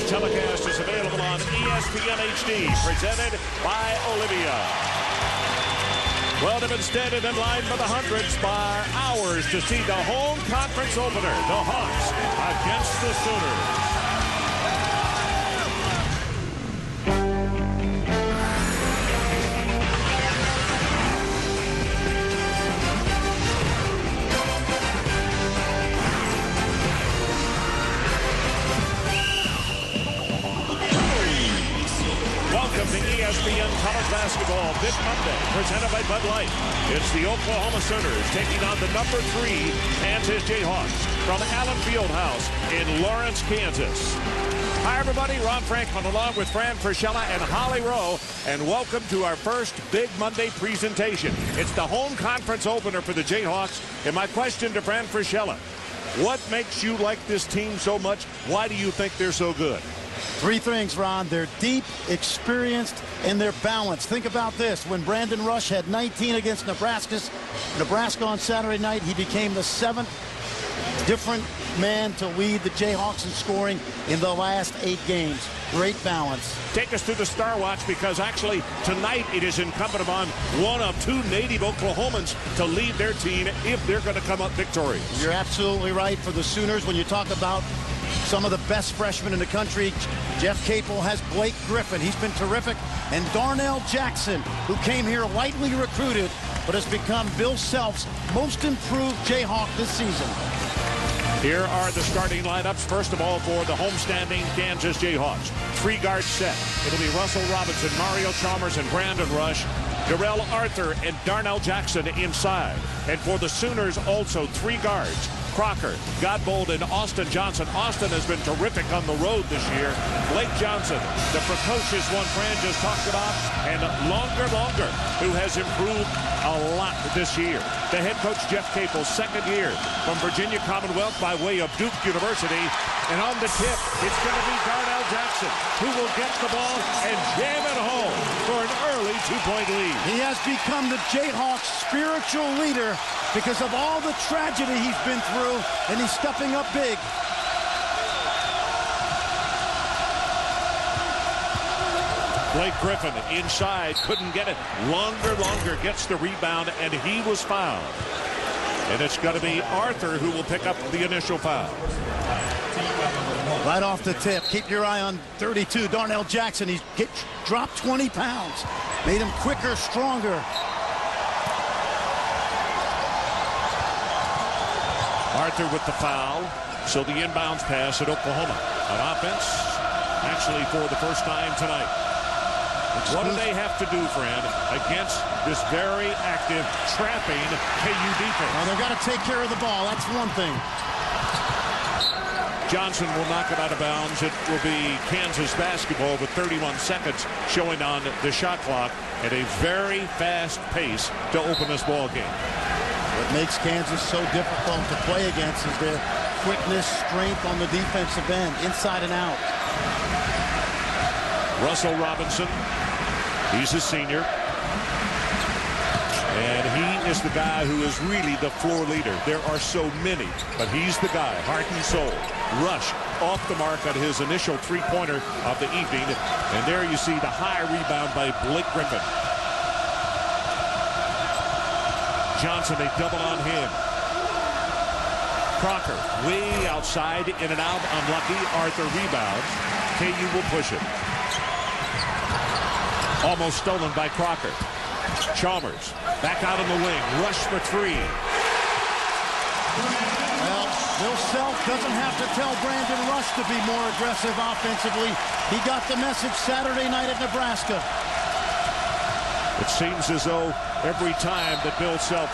telecast is available on ESPN HD, presented by Olivia. Well, they've been standing in line for the hundreds by hours to see the home conference opener, the Hawks against the Sooners. Welcome to ESPN College Basketball this Monday, presented by Bud Light. It's the Oklahoma Sooners taking on the number 3 Kansas Jayhawks from Allen Fieldhouse in Lawrence, Kansas. Hi, everybody. Ron Franklin along with Fran Frischella and Holly Rowe, and welcome to our first Big Monday presentation. It's the home conference opener for the Jayhawks, and my question to Fran Frischella, what makes you like this team so much? Why do you think they're so good? 3 things, Ron. They're deep, experienced, and they're balanced. Think about this. When Brandon Rush had 19 against Nebraska on Saturday night, he became the 7th different man to lead the Jayhawks in scoring in the last 8 games. Great balance. Take us through the Star Watch, because actually tonight it is incumbent upon one of 2 native Oklahomans to lead their team if they're going to come up victorious. You're absolutely right. For the Sooners, when you talk about some of the best freshmen in the country, Jeff Capel has Blake Griffin. He's been terrific. And Darnell Jackson, who came here lightly recruited, but has become Bill Self's most improved Jayhawk this season. Here are the starting lineups. First of all, for the homestanding Kansas Jayhawks. 3-guard set. It'll be Russell Robinson, Mario Chalmers, and Brandon Rush. Darrell Arthur and Darnell Jackson inside. And for the Sooners, also 3 guards. Crocker, Godbold, and Austin Johnson. Austin has been terrific on the road this year. Blake Johnson, the precocious one Fran just talked about, and Longer, who has improved a lot this year. The head coach, Jeff Capel, 2nd year from Virginia Commonwealth by way of Duke University. And on the tip, it's going to be Darnell Jackson, who will get the ball and jam it home for an early 2-point lead. He has become the Jayhawks' spiritual leader because of all the tragedy he's been through, and he's stepping up big. Blake Griffin inside, couldn't get it. Longer gets the rebound, and he was fouled. And it's going to be Arthur who will pick up the initial foul. Right off the tip. Keep your eye on 32, Darnell Jackson. He's dropped 20 pounds. Made him quicker, stronger. Arthur with the foul. So the inbounds pass at Oklahoma. On offense, actually for the first time tonight. What do they have to do, Fran, against this very active, trapping KU defense? Well, they've got to take care of the ball. That's one thing. Johnson will knock it out of bounds. It will be Kansas basketball with 31 seconds showing on the shot clock at a very fast pace to open this ball game. What makes Kansas so difficult to play against is their quickness, strength on the defensive end, inside and out. Russell Robinson, he's a senior. And he is the guy who is really the floor leader. There are so many, but he's the guy, heart and soul. Rush off the mark on his initial 3-pointer of the evening. And there you see the high rebound by Blake Griffin. Johnson, they double on him. Crocker, way outside, in and out, unlucky. Arthur rebounds. KU will push it. Almost stolen by Crocker. Chalmers, back out in the wing. Rush for 3. Well, Bill Self doesn't have to tell Brandon Rush to be more aggressive offensively. He got the message Saturday night at Nebraska. It seems as though every time that Bill Self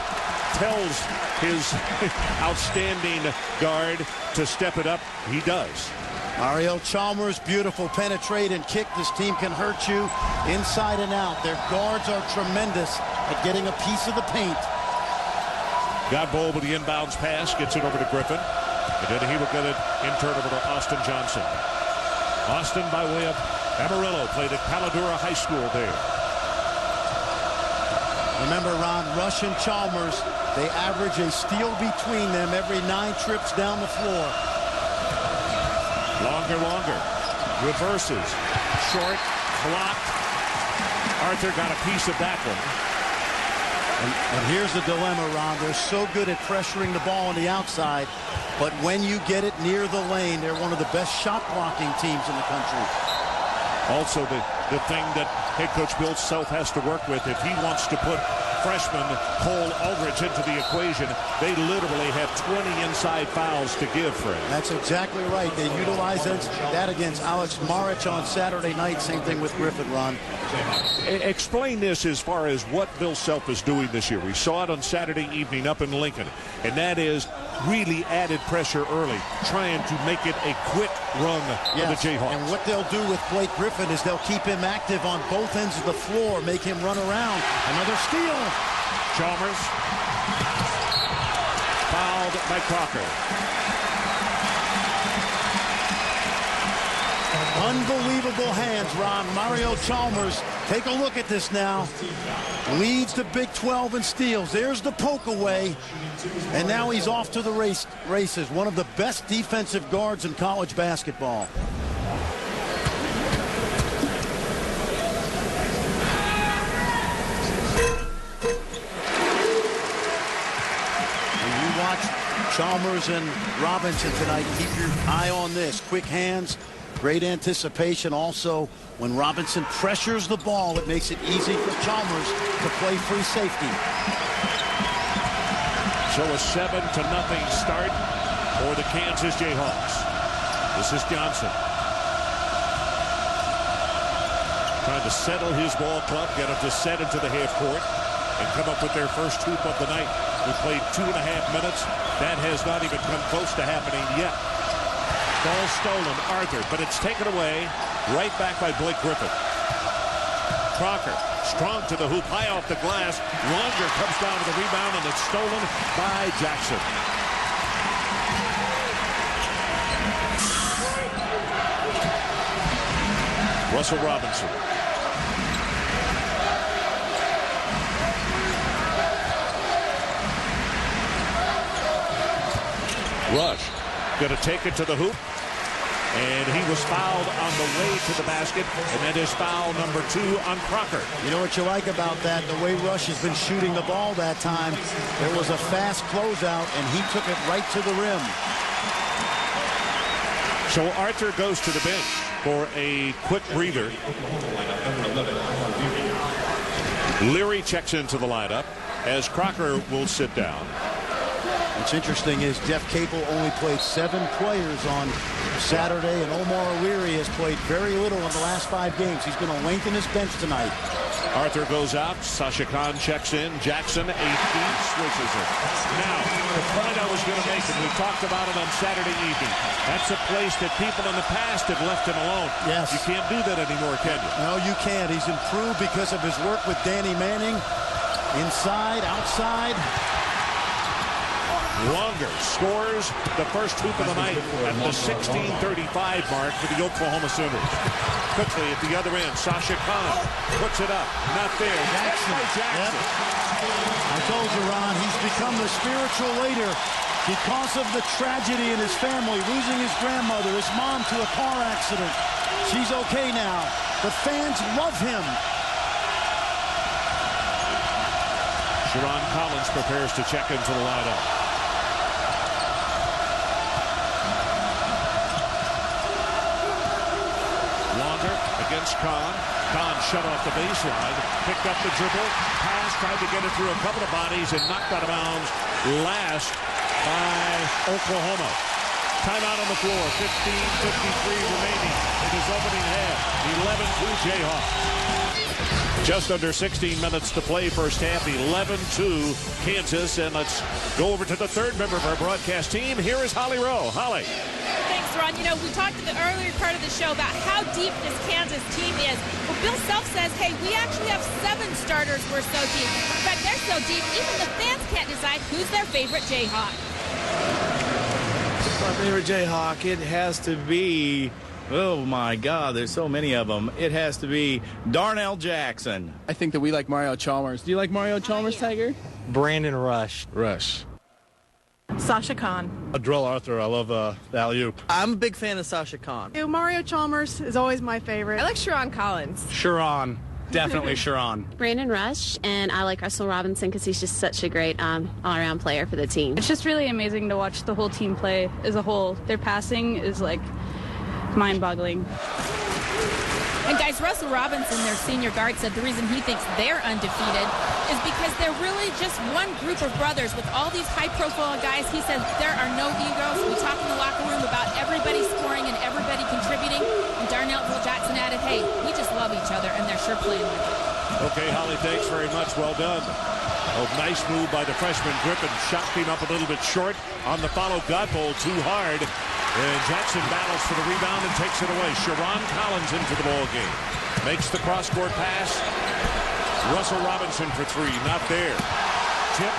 tells his outstanding guard to step it up, he does. Mario Chalmers, beautiful penetrate and kick. This team can hurt you inside and out. Their guards are tremendous at getting a piece of the paint. Godbold with the inbounds pass, gets it over to Griffin. And then he will get it in turn over to Austin Johnson. Austin, by way of Amarillo, played at Caladura High School there. Remember, Ron, Rush and Chalmers, they average a steal between them every 9 trips down the floor. Longer. Reverses. Short. Blocked. Arthur got a piece of that one. And here's the dilemma, Ron. They're so good at pressuring the ball on the outside, but when you get it near the lane, they're one of the best shot blocking teams in the country. Also, the thing that head coach Bill Self has to work with, if he wants to put freshman Cole Aldrich into the equation, they literally have 20 inside fouls to give, Fred. That's exactly right. They utilize that against Alex Marich on Saturday night. Same thing with Griffin, Ron. Explain this as far as what Bill Self is doing this year. We saw it on Saturday evening up in Lincoln, and that is really added pressure early, trying to make it a quick run of the Jayhawks. And what they'll do with Blake Griffin is they'll keep him active on both ends of the floor, make him run around. Another steal. Chalmers fouled by Crocker. Unbelievable hands, Ron. Mario Chalmers, take a look at this now. Leads the Big 12 in steals. There's the poke away. And now he's off to the races. One of the best defensive guards in college basketball. When you watch Chalmers and Robinson tonight, keep your eye on this. Quick hands. Great anticipation. Also, when Robinson pressures the ball, it makes it easy for Chalmers to play free safety. So a 7-0 start for the Kansas Jayhawks. This is Johnson. Trying to settle his ball club, get him to set into the half court, and come up with their first hoop of the night. We played 2.5 minutes. That has not even come close to happening yet. Ball stolen, Arthur, but it's taken away right back by Blake Griffin. Crocker, strong to the hoop, high off the glass. Longer comes down to the rebound, and it's stolen by Jackson. Russell Robinson. Rush, going to take it to the hoop. And he was fouled on the way to the basket, and that is foul number 2 on Crocker. You know what you like about that? The way Rush has been shooting the ball that time. There was a fast closeout, and he took it right to the rim. So Arthur goes to the bench for a quick breather. Leary checks into the lineup as Crocker will sit down. What's interesting is Jeff Capel only played 7 players on Saturday, and Omar O'Leary has played very little in the last 5 games. He's going to lengthen his bench tonight. Arthur goes out. Sasha Khan checks in. Jackson, 18, switches it. Now, the point I was going to make, and we talked about it on Saturday evening, that's a place that people in the past have left him alone. Yes. You can't do that anymore, can you? No, you can't. He's improved because of his work with Danny Manning. Inside, outside. Longer scores the first hoop of the night at the 16:35 mark for the Oklahoma Sooners. Quickly at the other end, Sasha Khan puts it up. Not there. Jackson. Yep. I told you, Ron, he's become the spiritual leader because of the tragedy in his family, losing his grandmother, his mom to a car accident. She's okay now. The fans love him. Sharon Collins prepares to check into the lineup. Against Khan. Khan shut off the baseline, picked up the dribble, pass, tried to get it through a couple of bodies, and knocked out of bounds last by Oklahoma. Timeout on the floor, 15:53 remaining in his opening half. 11-2 Jayhawks. Just under 16 minutes to play first half, 11-2 Kansas. And let's go over to the third member of our broadcast team. Here is Holly Rowe. Holly. Thanks, Ron. You know, we talked in the earlier part of the show about how deep this Kansas team is. Well, Bill Self says, hey, we actually have 7 starters. We're so deep. In fact, they're so deep, even the fans can't decide who's their favorite Jayhawk. My favorite Jayhawk, it has to be, oh my God, there's so many of them. It has to be Darnell Jackson. I think that we like Mario Chalmers. Do you like Mario Chalmers, Tiger? Brandon Rush. Rush. Sasha Khan. Drill Arthur, I love the alley-oop. I'm a big fan of Sasha Khan. Mario Chalmers is always my favorite. I like Sharon Collins. Sharon, definitely Sharon. Brandon Rush, and I like Russell Robinson because he's just such a great all-around player for the team. It's just really amazing to watch the whole team play as a whole. Their passing is like mind-boggling. And guys, Russell Robinson, their senior guard, said the reason he thinks they're undefeated is because they're really just one group of brothers with all these high-profile guys. He said there are no egos. We talk in the locker room about everybody scoring and everybody contributing. And Darnell Jackson added, hey, we just love each other, and they're sure playing with it. Okay, Holly, thanks very much. Well done. Oh, nice move by the freshman. Griffin shot came up a little bit short on the follow. Godbold too hard. And Jackson battles for the rebound and takes it away. Sharon Collins into the ball game. Makes the cross-court pass. Russell Robinson for three. Not there. Tip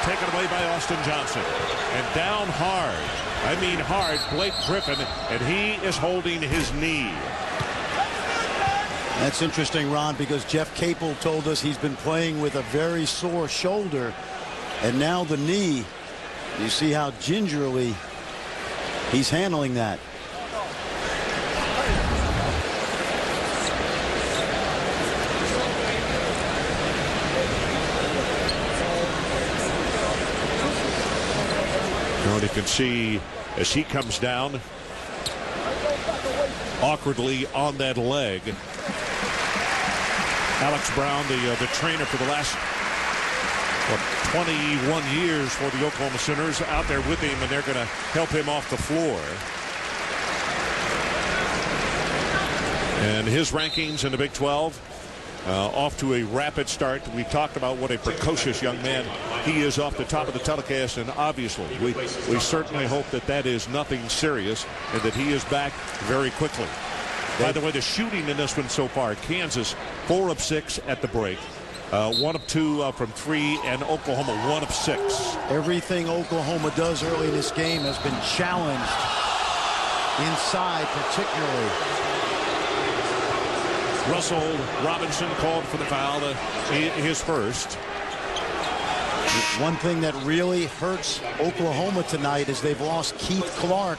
taken away by Austin Johnson. And down hard. I mean hard. Blake Griffin. And he is holding his knee. That's interesting, Ron, because Jeff Capel told us he's been playing with a very sore shoulder. And now the knee. You see how gingerly he's handling that. And you can see as he comes down awkwardly on that leg. Alex Brown, the trainer for the last 21 years for the Oklahoma Sooners, out there with him, and they're going to help him off the floor. And his rankings in the Big 12 off to a rapid start. We talked about what a precocious young man he is off the top of the telecast, and obviously we certainly hope that that is nothing serious and that he is back very quickly. By the way, the shooting in this one so far, Kansas 4 of 6 at the break. 1 of 2 from 3, and Oklahoma 1 of 6. Everything Oklahoma does early in this game has been challenged inside, particularly. Russell Robinson called for the foul, his first. One thing that really hurts Oklahoma tonight is they've lost Keith Clark,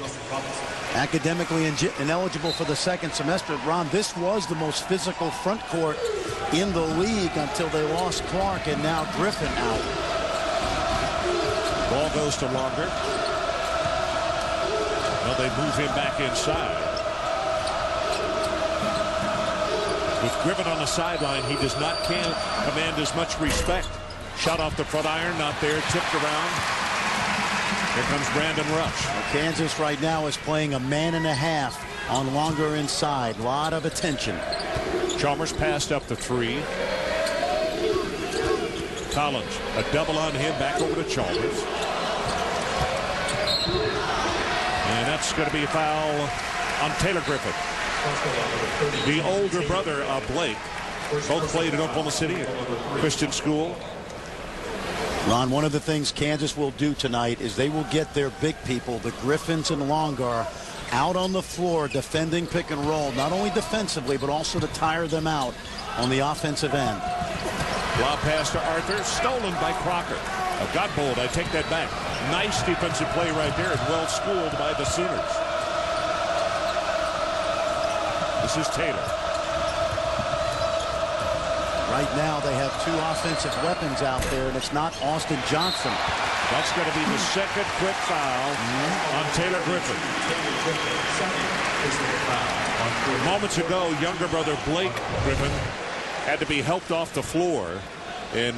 academically ineligible for the second semester. Ron, this was the most physical front court in the league until they lost Clark, and now Griffin out. Ball goes to Longer. Well, they move him back inside. With Griffin on the sideline, he does not command as much respect. Shot off the front iron, not there, tipped around. Here comes Brandon Rush. Well, Kansas right now is playing a man and a half on Longer inside. A lot of attention. Chalmers passed up the 3. Collins, a double on him, back over to Chalmers. And that's going to be a foul on Taylor Griffin. The older brother of Blake. Both played at Oklahoma City Christian School. Ron, one of the things Kansas will do tonight is they will get their big people, the Griffins and Longar, out on the floor defending pick and roll, not only defensively, but also to tire them out on the offensive end. Lob pass to Arthur, stolen by Crocker. Godbold, I take that back. Nice defensive play right there, and well schooled by the Sooners. This is Taylor. Right now they have 2 offensive weapons out there, and it's not Austin Johnson. That's going to be the second quick foul on Taylor Griffin. Moments ago, younger brother Blake Griffin had to be helped off the floor. And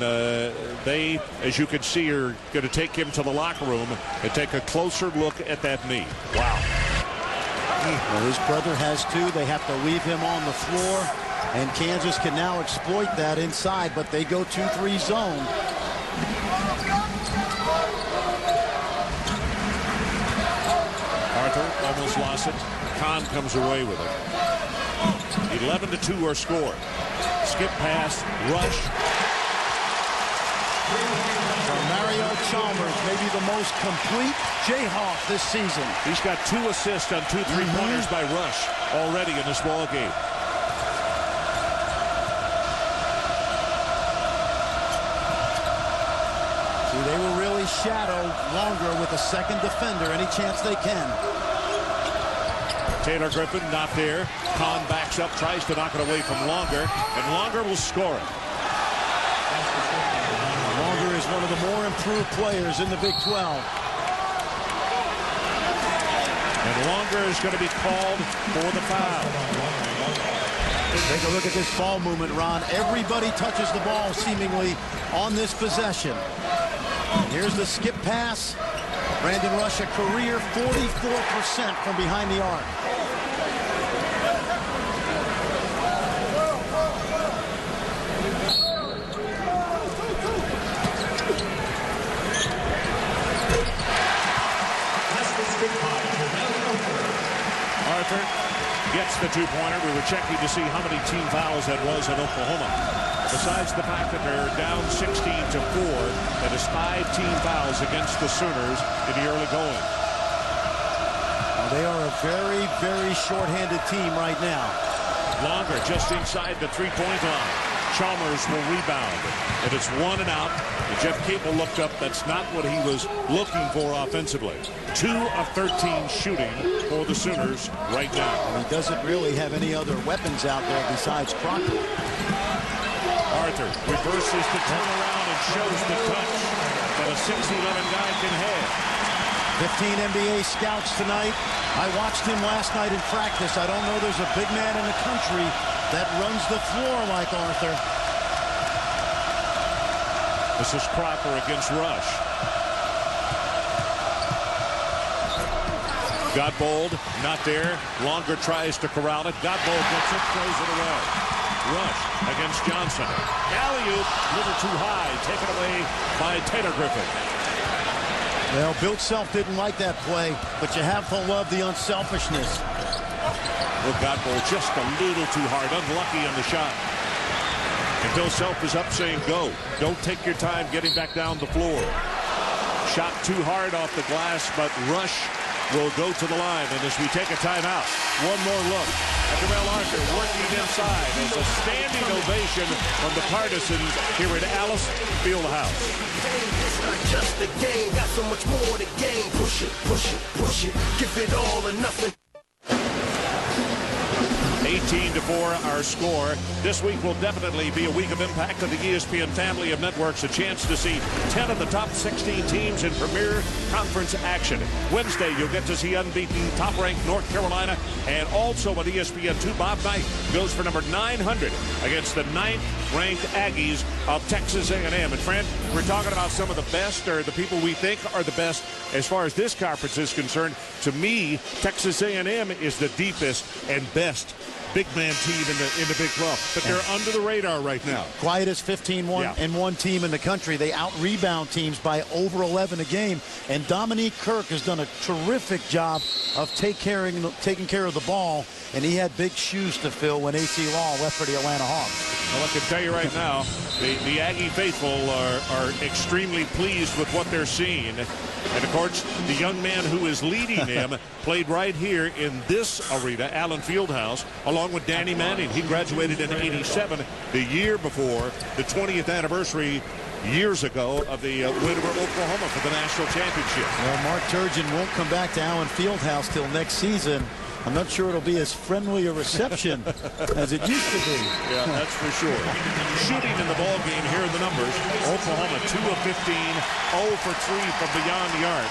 they, as you can see, are going to take him to the locker room and take a closer look at that knee. Wow. Well, his brother has 2. They have to leave him on the floor. And Kansas can now exploit that inside, but they go 2-3 zone. Arthur almost lost it. Kahn comes away with it. 11-2 our score. Skip pass, rush. For Mario Chalmers, maybe the most complete Jayhawk this season. He's got 2 assists on 2 3-pointers by Rush already in this ball game. They were really shadow Longer with a second defender any chance they can. Taylor Griffin not there. Kahn backs up, tries to knock it away from Longer, and Longer will score it. Longer is one of the more improved players in the Big 12. And Longer is going to be called for the foul. Take a look at this ball movement, Ron. Everybody touches the ball seemingly on this possession. Here's the skip pass. Brandon Rush, a career 44% from behind the arc. Arthur gets the two-pointer. We were checking to see how many team fouls that was in Oklahoma. Besides the fact that they're down 16-4, that is 5 team fouls against the Sooners in the early going. Well, they are a very, very short-handed team right now. Longer just inside the three-point line. Chalmers will rebound. And it's 1 and out. And Jeff Capel looked up. That's not what he was looking for offensively. 2 of 13 shooting for the Sooners right now. And he doesn't really have any other weapons out there besides Crocker. Arthur reverses the turnaround and shows the touch that a 6'11 guy can have. 15 NBA scouts tonight. I watched him last night in practice. I don't know there's a big man in the country that runs the floor like Arthur. This is Crocker against Rush. Godbold not there. Longer tries to corral it. Godbold gets it, throws it away. Rush against Johnson. Alley-oop, a little too high, taken away by Taylor Griffin. Well, Bill Self didn't like that play, but you have to love the unselfishness. Well, Godbold just a little too hard, unlucky on the shot. And Bill Self is up saying go. Don't take your time getting back down the floor. Shot too hard off the glass, but Rush will go to the line. And as we take a timeout, one more look at Darrell Arthur working inside as a standing ovation from the partisans here at Alice Fieldhouse. It's not just a game, got so much more to gain. Push it, push it, push it, give it all or nothing. 18-4 our score. This week will definitely be a week of impact to the ESPN family of networks. A chance to see 10 of the top 16 teams in Premier Conference action. Wednesday, you'll get to see unbeaten top-ranked North Carolina. And also on ESPN2, Bob Knight goes for number 900 against the 9th-ranked Aggies of Texas A&M. And, friend, we're talking about some of the best, or the people we think are the best as far as this conference is concerned. To me, Texas A&M is the deepest and best big man team in the Big 12, but they're under the radar right now. Quietest 15-1 team in the country. They out-rebound teams by over 11 a game, and Dominique Kirk has done a terrific job of taking care of the ball, and he had big shoes to fill when A.C. Law left for the Atlanta Hawks. Well, I can tell you right now, the Aggie faithful are extremely pleased with what they're seeing. And, of course, the young man who is leading them played right here in this arena, Allen Fieldhouse, along with Danny Manning. He graduated in '87, the year before the 20th anniversary years ago of the win over Oklahoma for the national championship. Well, Mark Turgeon won't come back to Allen Fieldhouse till next season. I'm not sure it'll be as friendly a reception as it used to be. Yeah, that's for sure. Shooting in the ball game, here are the numbers. Oklahoma 2 of 15, 0 for 3 from beyond the arc.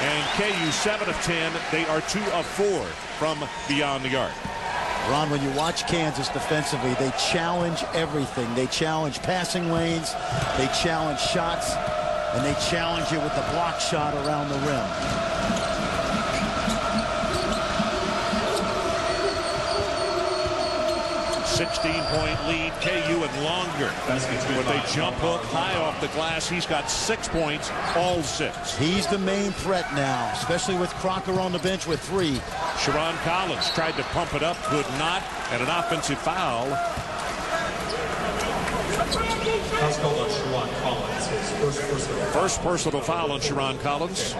And KU 7 of 10. They are 2 of 4 from beyond the arc. Ron, when you watch Kansas defensively, they challenge everything. They challenge passing lanes, they challenge shots, and they challenge you with the block shot around the rim. 16-point lead, KU and Longer. With a jump hook high off the glass, he's got 6 points, all 6. He's the main threat now, especially with Crocker on the bench with 3. Sharon Collins tried to pump it up, could not, and an offensive foul. That's called on Sharon Collins. His first personal foul on Sharon Collins.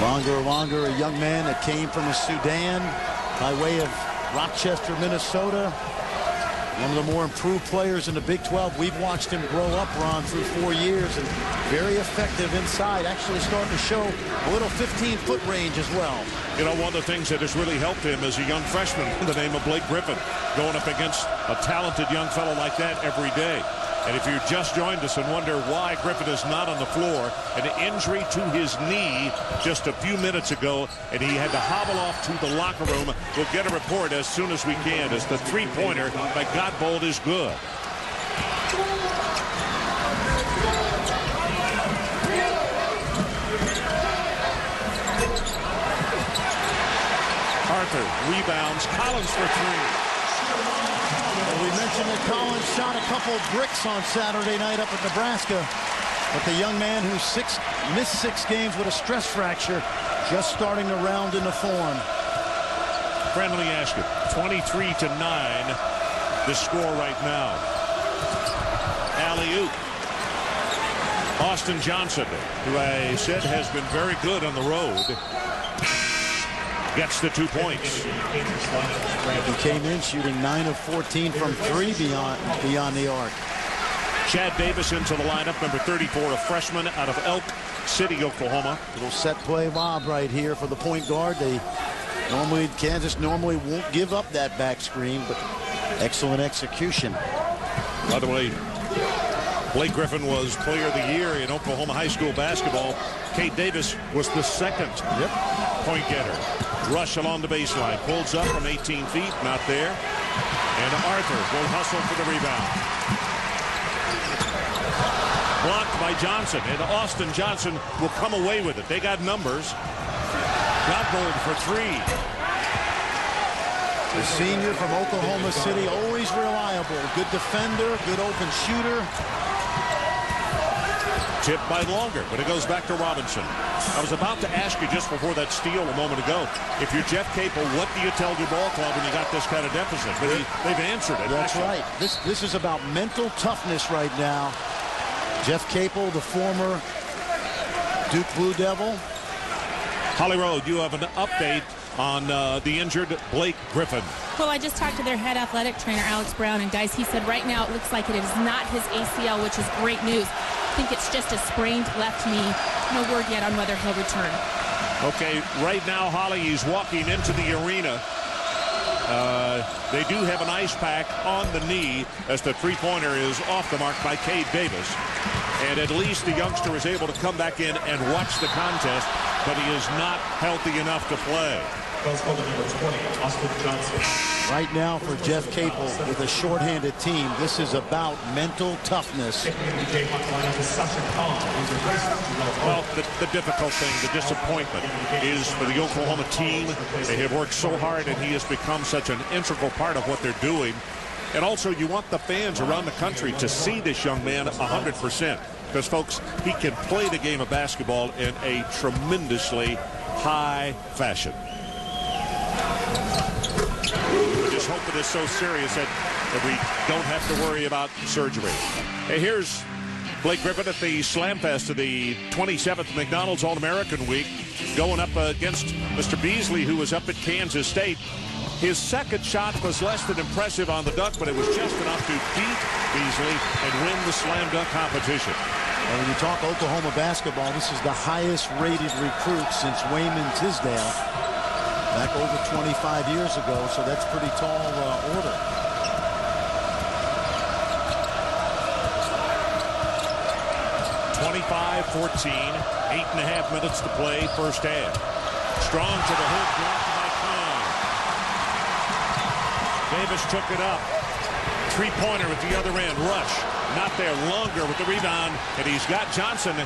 Longer, a young man that came from Sudan by way of Rochester, Minnesota. One of the more improved players in the Big 12. We've watched him grow up, Ron, through 4 years, and very effective inside. Actually starting to show a little 15-foot range as well. You know, one of the things that has really helped him as a young freshman, the name of Blake Griffin, going up against a talented young fellow like that every day. And if you just joined us and wonder why Griffin is not on the floor, an injury to his knee just a few minutes ago, and he had to hobble off to the locker room. We'll get a report as soon as we can, as the three-pointer by Godbold is good. Arthur rebounds. Collins for three. We mentioned that Collins shot a couple bricks on Saturday night up at Nebraska. But the young man who missed 6 games with a stress fracture just starting to round into form. Friendly ask it. 23-9. The score right now. Alley-oop. Austin Johnson, who I said has been very good on the road, gets the 2 points. He came in shooting 9 of 14 from 3 beyond the arc. Chad Davis into the lineup, number 34, a freshman out of Elk City, Oklahoma. Little set play lob right here for the point guard. Kansas normally won't give up that back screen, but excellent execution. By the way, Blake Griffin was player of the year in Oklahoma high school basketball. Kate Davis was the second point getter. Rush along the baseline, pulls up from 18 feet, not there. And Arthur will hustle for the rebound. Blocked by Johnson, and Austin Johnson will come away with it. They got numbers. Godbold for three. The senior from Oklahoma City, always reliable. Good defender, good open shooter. Tipped by Longer, but it goes back to Robinson. I was about to ask you just before that steal a moment ago, if you're Jeff Capel, what do you tell your ball club when you got this kind of deficit? But they've answered it. That's right. This is about mental toughness right now. Jeff Capel, the former Duke Blue Devil. Holly Road, you have an update on the injured Blake Griffin. Well, I just talked to their head athletic trainer, Alex Brown, and guys, he said right now it looks like it is not his ACL, which is great news. I think it's just a sprained left knee. No word yet on whether he'll return. Okay, right now, Holly, he's walking into the arena. They do have an ice pack on the knee as the three-pointer is off the mark by Cade Davis. And at least the youngster is able to come back in and watch the contest, but he is not healthy enough to play. Number 20, Austin Johnson. Right now for Jeff Capel with a shorthanded team, this is about mental toughness. Well, the difficult thing, the disappointment is for the Oklahoma team. They have worked so hard, and he has become such an integral part of what they're doing. And also, you want the fans around the country to see this young man 100%. Because, folks, he can play the game of basketball in a tremendously high fashion. We just hope it is so serious that we don't have to worry about surgery. Hey, here's Blake Griffin at the Slam Fest of the 27th McDonald's All-American Week, going up against Mr. Beasley, who was up at Kansas State. His second shot was less than impressive on the dunk, but it was just enough to beat Beasley and win the slam dunk competition. And when you talk Oklahoma basketball, this is the highest rated recruit since Wayman Tisdale back over 25 years ago, so that's pretty tall order. (25-14), 8.5 minutes to play, first half. Strong to the hoop, blocked by Kahn. Davis took it up. Three-pointer at the other end. Rush not there. Longer with the rebound, and he's got Johnson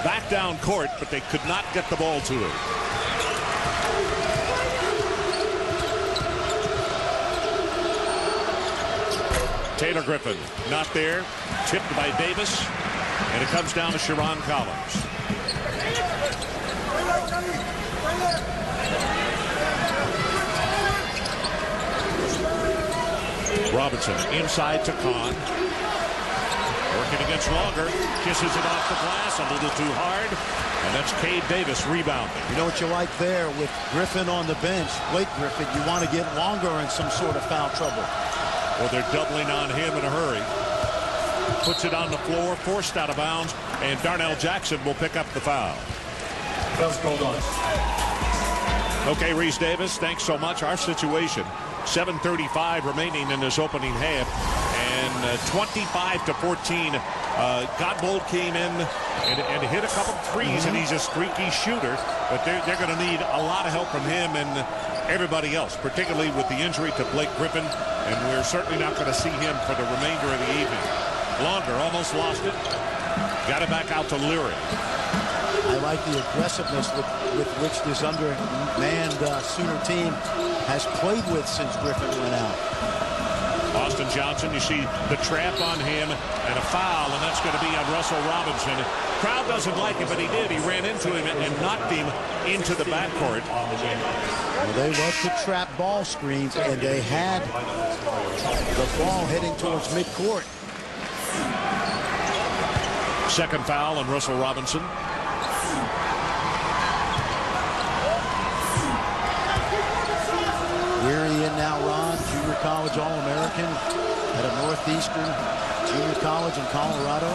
back down court, but they could not get the ball to him. Taylor Griffin not there. Tipped by Davis, and it comes down to Sharon Collins. Robinson inside to Kahn. Working against Longer. Kisses it off the glass a little too hard. And that's Cade Davis rebounding. You know what you like there with Griffin on the bench, Blake Griffin, you want to get Longer in some sort of foul trouble. or they're doubling on him in a hurry. Puts it on the floor, forced out of bounds, and Darnell Jackson will pick up the foul. That's called on. Okay, Reese Davis, thanks so much. Our situation, 7:35 remaining in this opening half, and 25-14. Godbold came in and hit a couple threes, and he's a streaky shooter, but they're going to need a lot of help from him and everybody else, particularly with the injury to Blake Griffin, and we're certainly not going to see him for the remainder of the evening. Longer almost lost it. Got it back out to Leary. I like the aggressiveness with which this undermanned Sooner team has played with since Griffin went out. Austin Johnson, you see the trap on him and a foul, and that's going to be on Russell Robinson. Crowd doesn't like it, but he did. He ran into him and knocked him into the backcourt. Well, they love to trap ball screens, and they had the ball heading towards midcourt. Second foul on Russell Robinson. Weary in now, Ron, junior college All-American at a Northeastern Junior College in Colorado.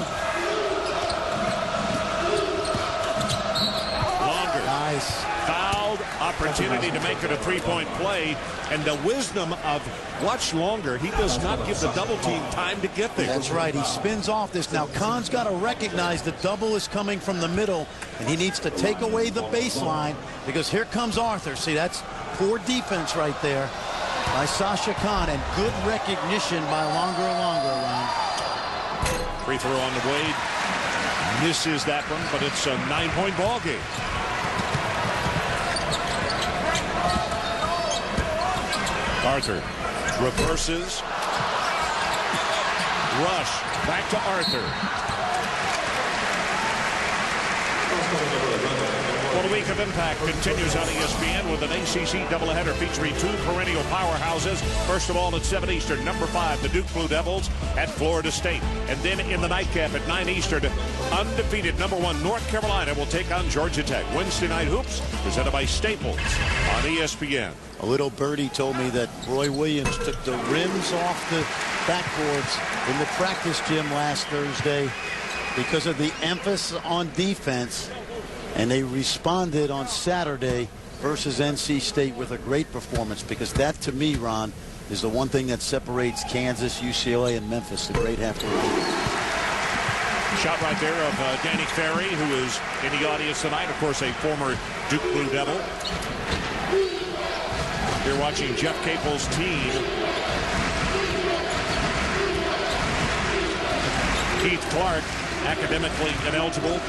Longer. Nice. Fouled, opportunity to make it a three-point play, and the wisdom of watch Longer. He does not give the double team time to get there. That's right. He spins off this. Now, Kahn's got to recognize the double is coming from the middle, and he needs to take away the baseline because here comes Arthur. See, that's poor defense right there by Sasha Kahn, and good recognition by Longer. Free throw on the Wade. Misses that one, but it's a 9-point ball game. Arthur reverses. Rush back to Arthur. Well, the week of impact continues on ESPN with an ACC doubleheader featuring two perennial powerhouses. First of all, at 7 Eastern, number 5, the Duke Blue Devils at Florida State. And then in the nightcap at 9 Eastern, undefeated number 1 North Carolina will take on Georgia Tech. Wednesday Night Hoops presented by Staples on ESPN. A little birdie told me that Roy Williams took the rims off the backboards in the practice gym last Thursday because of the emphasis on defense. And they responded on Saturday versus NC State with a great performance, because that, to me, Ron, is the one thing that separates Kansas, UCLA, and Memphis, the great half-court leaders. Shot right there of Danny Ferry, who is in the audience tonight. Of course, a former Duke Blue Devil. You're watching Jeff Capel's team. Keith Clark, academically ineligible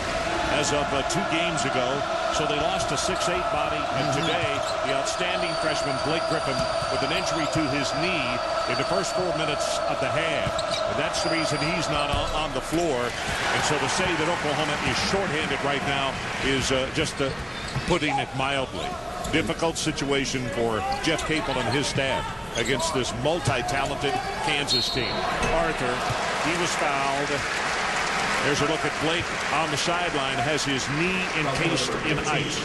as of 2 games ago, so they lost a 6'8" body, and today the outstanding freshman Blake Griffin with an injury to his knee in the first 4 minutes of the half, and that's the reason he's not on the floor. And so to say that Oklahoma is shorthanded right now is just putting it mildly. Difficult situation for Jeff Capel and his staff against this multi-talented Kansas team. Arthur, he was fouled. There's a look at Blake on the sideline, has his knee encased in ice.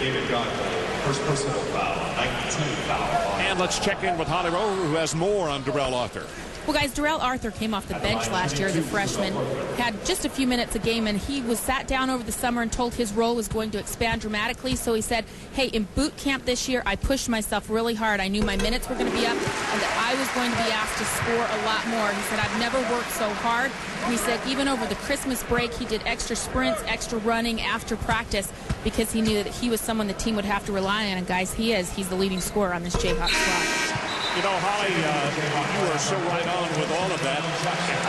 First personal foul, 19th foul. And let's check in with Holly Rowe, who has more on Darrell Arthur. Well, guys, Darrell Arthur came off the bench last year as a freshman, had just a few minutes a game, and he was sat down over the summer and told his role was going to expand dramatically. So he said, hey, in boot camp this year, I pushed myself really hard. I knew my minutes were going to be up and that I was going to be asked to score a lot more. He said, I've never worked so hard. And he said even over the Christmas break, he did extra sprints, extra running after practice because he knew that he was someone the team would have to rely on. And, guys, he's the leading scorer on this Jayhawks squad. You know, Holly, you are so right on with all of that.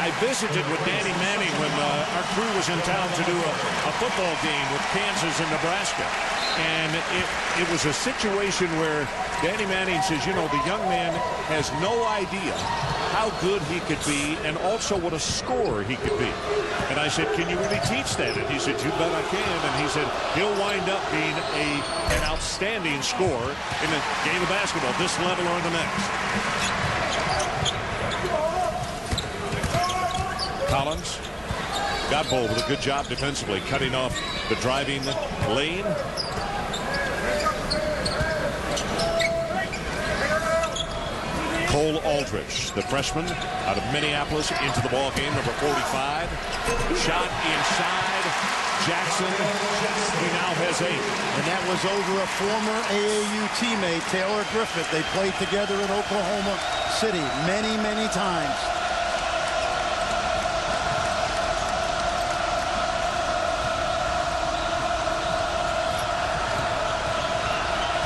I visited with Danny Manning when our crew was in town to do a football game with Kansas and Nebraska. And it was a situation where Danny Manning says, you know, the young man has no idea how good he could be and also what a scorer he could be. And I said, can you really teach that? And he said, you bet I can. And he said, he'll wind up being an outstanding scorer in a game of basketball, this level or the next. Collins. Godbold with a good job defensively, cutting off the driving lane. Cole Aldrich, the freshman out of Minneapolis, into the ball game, number 45. Shot inside. Jackson, he now has 8. And that was over a former AAU teammate, Taylor Griffith. They played together in Oklahoma City many, many times.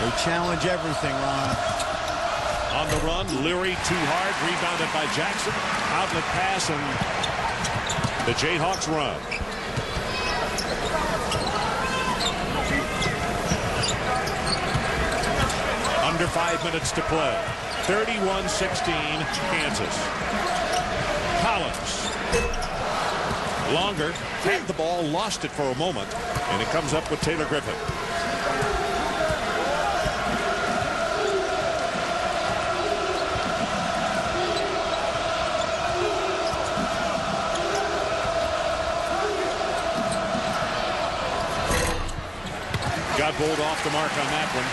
They challenge everything, Ron. On the run, Leary too hard, rebounded by Jackson. Outlet pass, and the Jayhawks run. Under 5 minutes to play. 31-16, Kansas. Collins. Longer, had the ball, lost it for a moment, and it comes up with Taylor Griffin. Godbold off the mark on that one.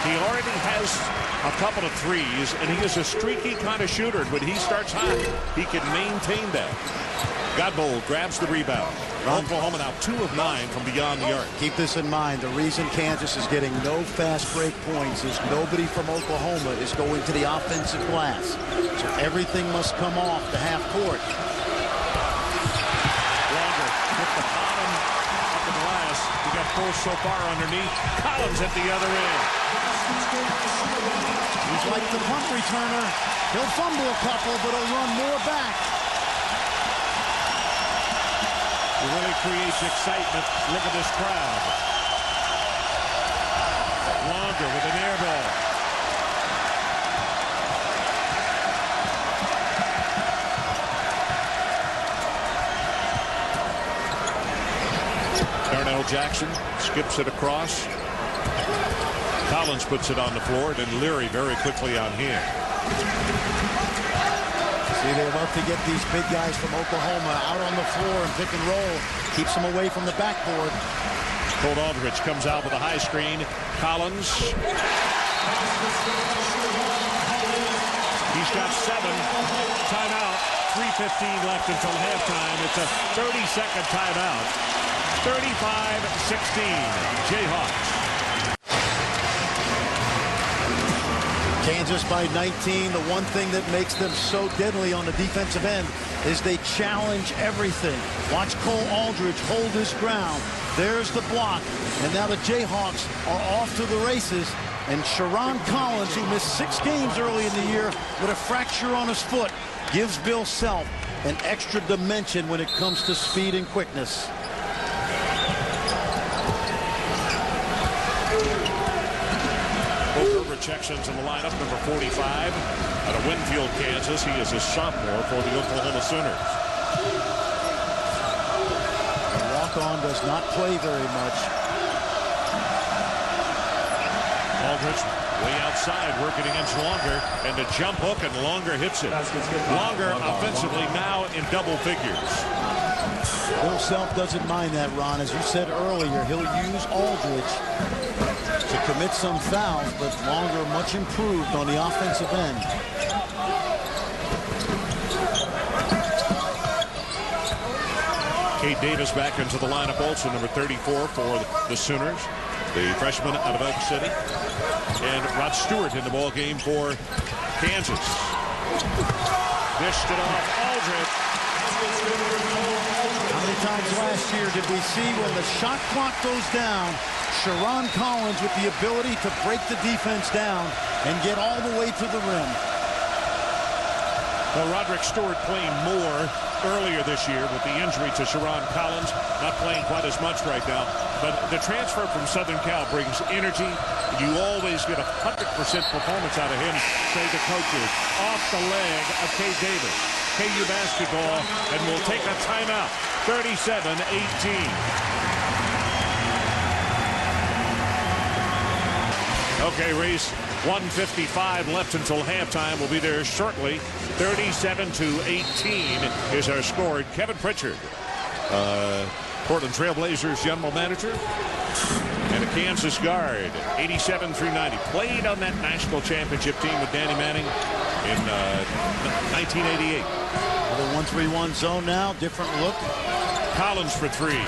He already has a couple of threes, and he is a streaky kind of shooter. When he starts hot, he can maintain that. Godbold grabs the rebound. Oklahoma now 2 of 9 from beyond the arc. Keep this in mind. The reason Kansas is getting no fast break points is nobody from Oklahoma is going to the offensive glass. So everything must come off the half court. Longer hit the bottom of the glass. We got both so far underneath. Collins at the other end. He's like the punt returner. He'll fumble a couple, but he'll run more back. It really creates excitement. Look at this crowd. Longer with an air ball. Darnell Jackson skips it across. Collins puts it on the floor, and then Leary very quickly on him. See, they love to get these big guys from Oklahoma out on the floor and pick and roll. Keeps them away from the backboard. Cole Aldrich comes out with a high screen. Collins. He's got 7. Timeout. 3:15 left until halftime. It's a 30-second timeout. 35-16. Jayhawks. Kansas by 19. The one thing that makes them so deadly on the defensive end is they challenge everything. Watch Cole Aldrich hold his ground. There's the block. And now the Jayhawks are off to the races. And Sharon Collins, who missed 6 games early in the year with a fracture on his foot, gives Bill Self an extra dimension when it comes to speed and quickness. Checks into the lineup, number 45, out of Winfield, Kansas. He is a sophomore for the Oklahoma Sooners. The walk-on does not play very much. Aldrich way outside, working against Longer, and the jump hook, and Longer hits it. Longer offensively now in double figures. Bill Self doesn't mind that, Ron. As you said earlier, he'll use Aldrich to commit some fouls, but Longer much improved on the offensive end. Cade Davis back into the lineup also, number 34 for the Sooners, the freshman out of Oak City. And Rod Stewart in the ball game for Kansas. Dished it off Aldrich. How many times last year did we see when the shot clock goes down, Sharon Collins with the ability to break the defense down and get all the way to the rim? Well, Roderick Stewart playing more earlier this year with the injury to Sharon Collins, not playing quite as much right now. But the transfer from Southern Cal brings energy. You always get 100% performance out of him, say the coaches. Off the leg of Cade Davis. KU basketball, and we'll take a timeout. 37-18. Okay, Reese, 1:55 left until halftime. We'll be there shortly. 37-18 is our score. Kevin Pritchard, Portland Trail Blazers general manager, and a Kansas guard, 87 through 90. Played on that national championship team with Danny Manning in 1988. The 1-3-1 zone now, different look. Collins for three.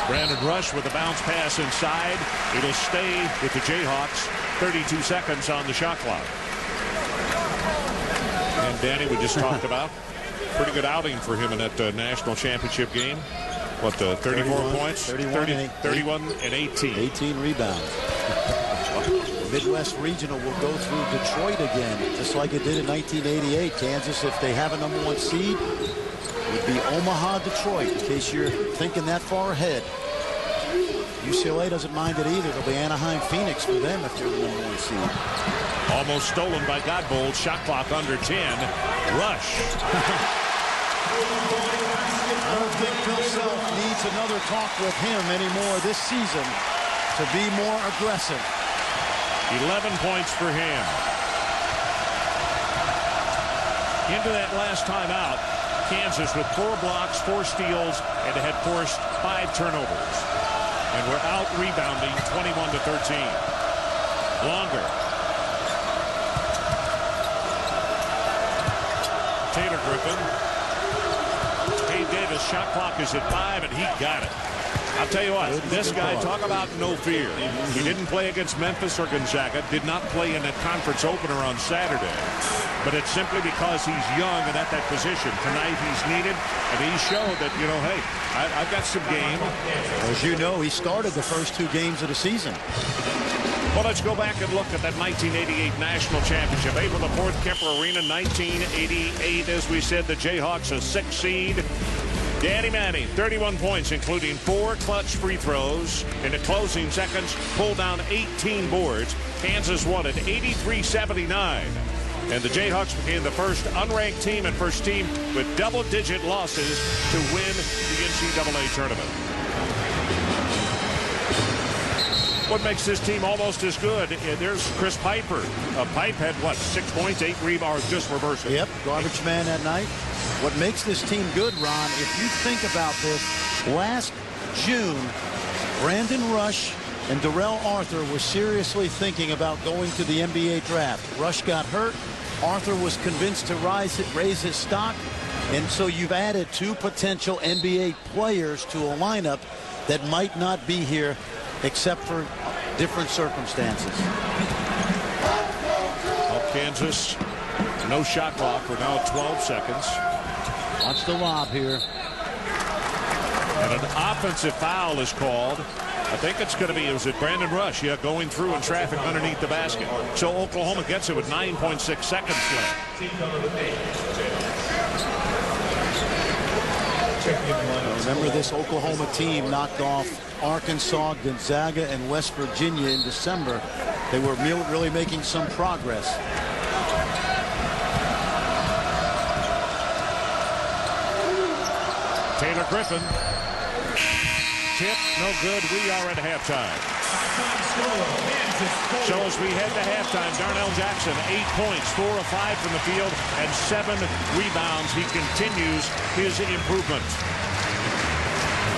Brandon Rush with a bounce pass inside. It'll stay with the Jayhawks. 32 seconds on the shot clock. And Danny, we just talked about. Pretty good outing for him in that national championship game. What, 34 points? 31 and 18. 18 rebounds. The Midwest Regional will go through Detroit again, just like it did in 1988. Kansas, if they have a #1 seed, would be Omaha, Detroit, in case you're thinking that far ahead. UCLA doesn't mind it either. It'll be Anaheim, Phoenix for them if they're the #1 seed. Almost stolen by Godbold. Shot clock under 10. Rush. I don't think Bill Self needs another talk with him anymore this season to be more aggressive. 11 points for him. Into that last timeout, Kansas with 4 blocks, 4 steals, and had forced 5 turnovers. And we're out rebounding 21 to 13. Longer. Taylor Griffin. Dave Davis, shot clock is at 5, and he got it. I'll tell you what, this guy, talk about no fear. He didn't play against Memphis or Gonzaga, did not play in a conference opener on Saturday. But it's simply because he's young and at that position. Tonight he's needed, and he showed that, you know, hey, I've got some game. As you know, he started the first 2 games of the season. Well, let's go back and look at that 1988 National Championship. April the 4th, Kemper Arena, 1988. As we said, the Jayhawks a 6 seed. Danny Manning, 31 points, including 4 clutch free throws. In the closing seconds, pulled down 18 boards. Kansas won at 83-79. And the Jayhawks became the first unranked team and first team with double-digit losses to win the NCAA tournament. What makes this team almost as good? There's Chris Piper. Pipe had, what, 6 points, 8 rebounds, just reversing. Yep, garbage man that night. What makes this team good, Ron, if you think about this, last June, Brandon Rush and Darrell Arthur were seriously thinking about going to the NBA draft. Rush got hurt. Arthur was convinced to raise his stock. And so you've added 2 potential NBA players to a lineup that might not be here except for different circumstances. Well, Kansas, no shot clock. We're now at 12 seconds. Watch the lob here. And an offensive foul is called. I think it's going to be, was it Brandon Rush? Yeah, going through in traffic underneath the basket. So Oklahoma gets it with 9.6 seconds left. Remember, this Oklahoma team knocked off Arkansas, Gonzaga, and West Virginia in December. They were really making some progress. Taylor Griffin. Tip, no good. We are at halftime. So as we head to halftime, Darnell Jackson, 8 points, 4 of 5 from the field, and 7 rebounds. He continues his improvement.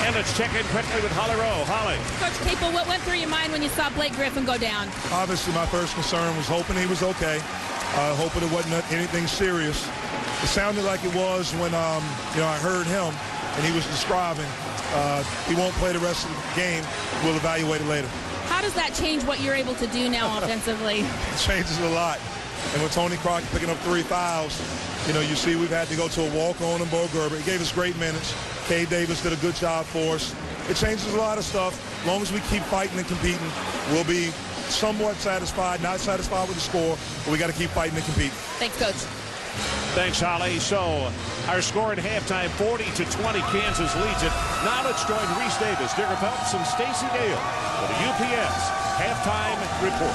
And let's check in quickly with Holly Rowe. Holly. Coach Capel, what went through your mind when you saw Blake Griffin go down? Obviously, my first concern was hoping he was okay. Hoping it wasn't anything serious. It sounded like it was when I heard him and he was describing. He won't play the rest of the game. We'll evaluate it later. How does that change what you're able to do now offensively? It changes a lot. And with Tony Crockett picking up 3 fouls, you see we've had to go to a walk-on and Bo Gerber. He gave us great minutes. Kay Davis did a good job for us. It changes a lot of stuff. As long as we keep fighting and competing, we'll be somewhat satisfied, not satisfied with the score, but we got to keep fighting and competing. Thanks, Coach. Thanks, Holly. So our score at halftime, 40-20, Kansas leads it. Now let's join Reese Davis, Digger Phelps, and Stacey Dale for the UPS halftime report.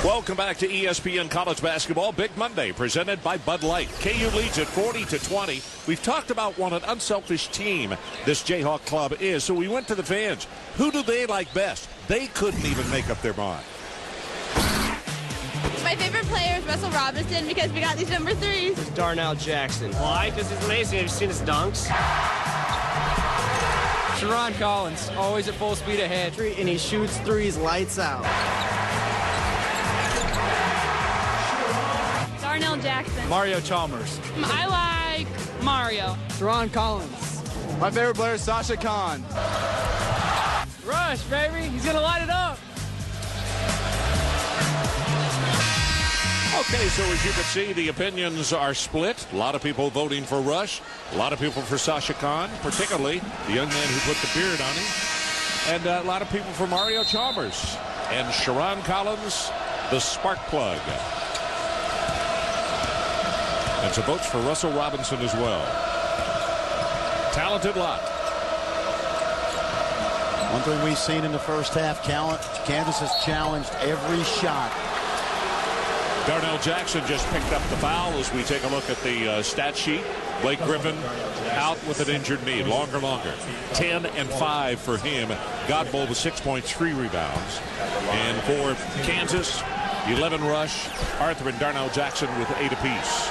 Welcome back to ESPN College Basketball. Big Monday presented by Bud Light. KU leads at 40-20. We've talked about what an unselfish team this Jayhawk club is, so we went to the fans. Who do they like best? They couldn't even make up their mind. My favorite player is Russell Robinson because we got these number 3s. Darnell Jackson. Why? Because he's amazing. Have you seen his dunks? Sharon Collins, always at full speed ahead. And he shoots threes lights out. Darnell Jackson. Mario Chalmers. I like Mario. Sharon Collins. My favorite player is Sasha Khan. Rush, baby. He's going to light it up. Okay, so as you can see, the opinions are split. A lot of people voting for Rush. A lot of people for Sasha Khan, particularly the young man who put the beard on him. And a lot of people for Mario Chalmers. And Sharon Collins, the spark plug. And some votes for Russell Robinson as well. Talented lot. One thing we've seen in the first half, Kansas has challenged every shot. Darnell Jackson just picked up the foul as we take a look at the stat sheet. Blake Griffin out with an injured knee. Longer. 10 and 5 for him. Godbold with 6.3 rebounds. And for Kansas, 11 Rush. Arthur and Darnell Jackson with 8 apiece.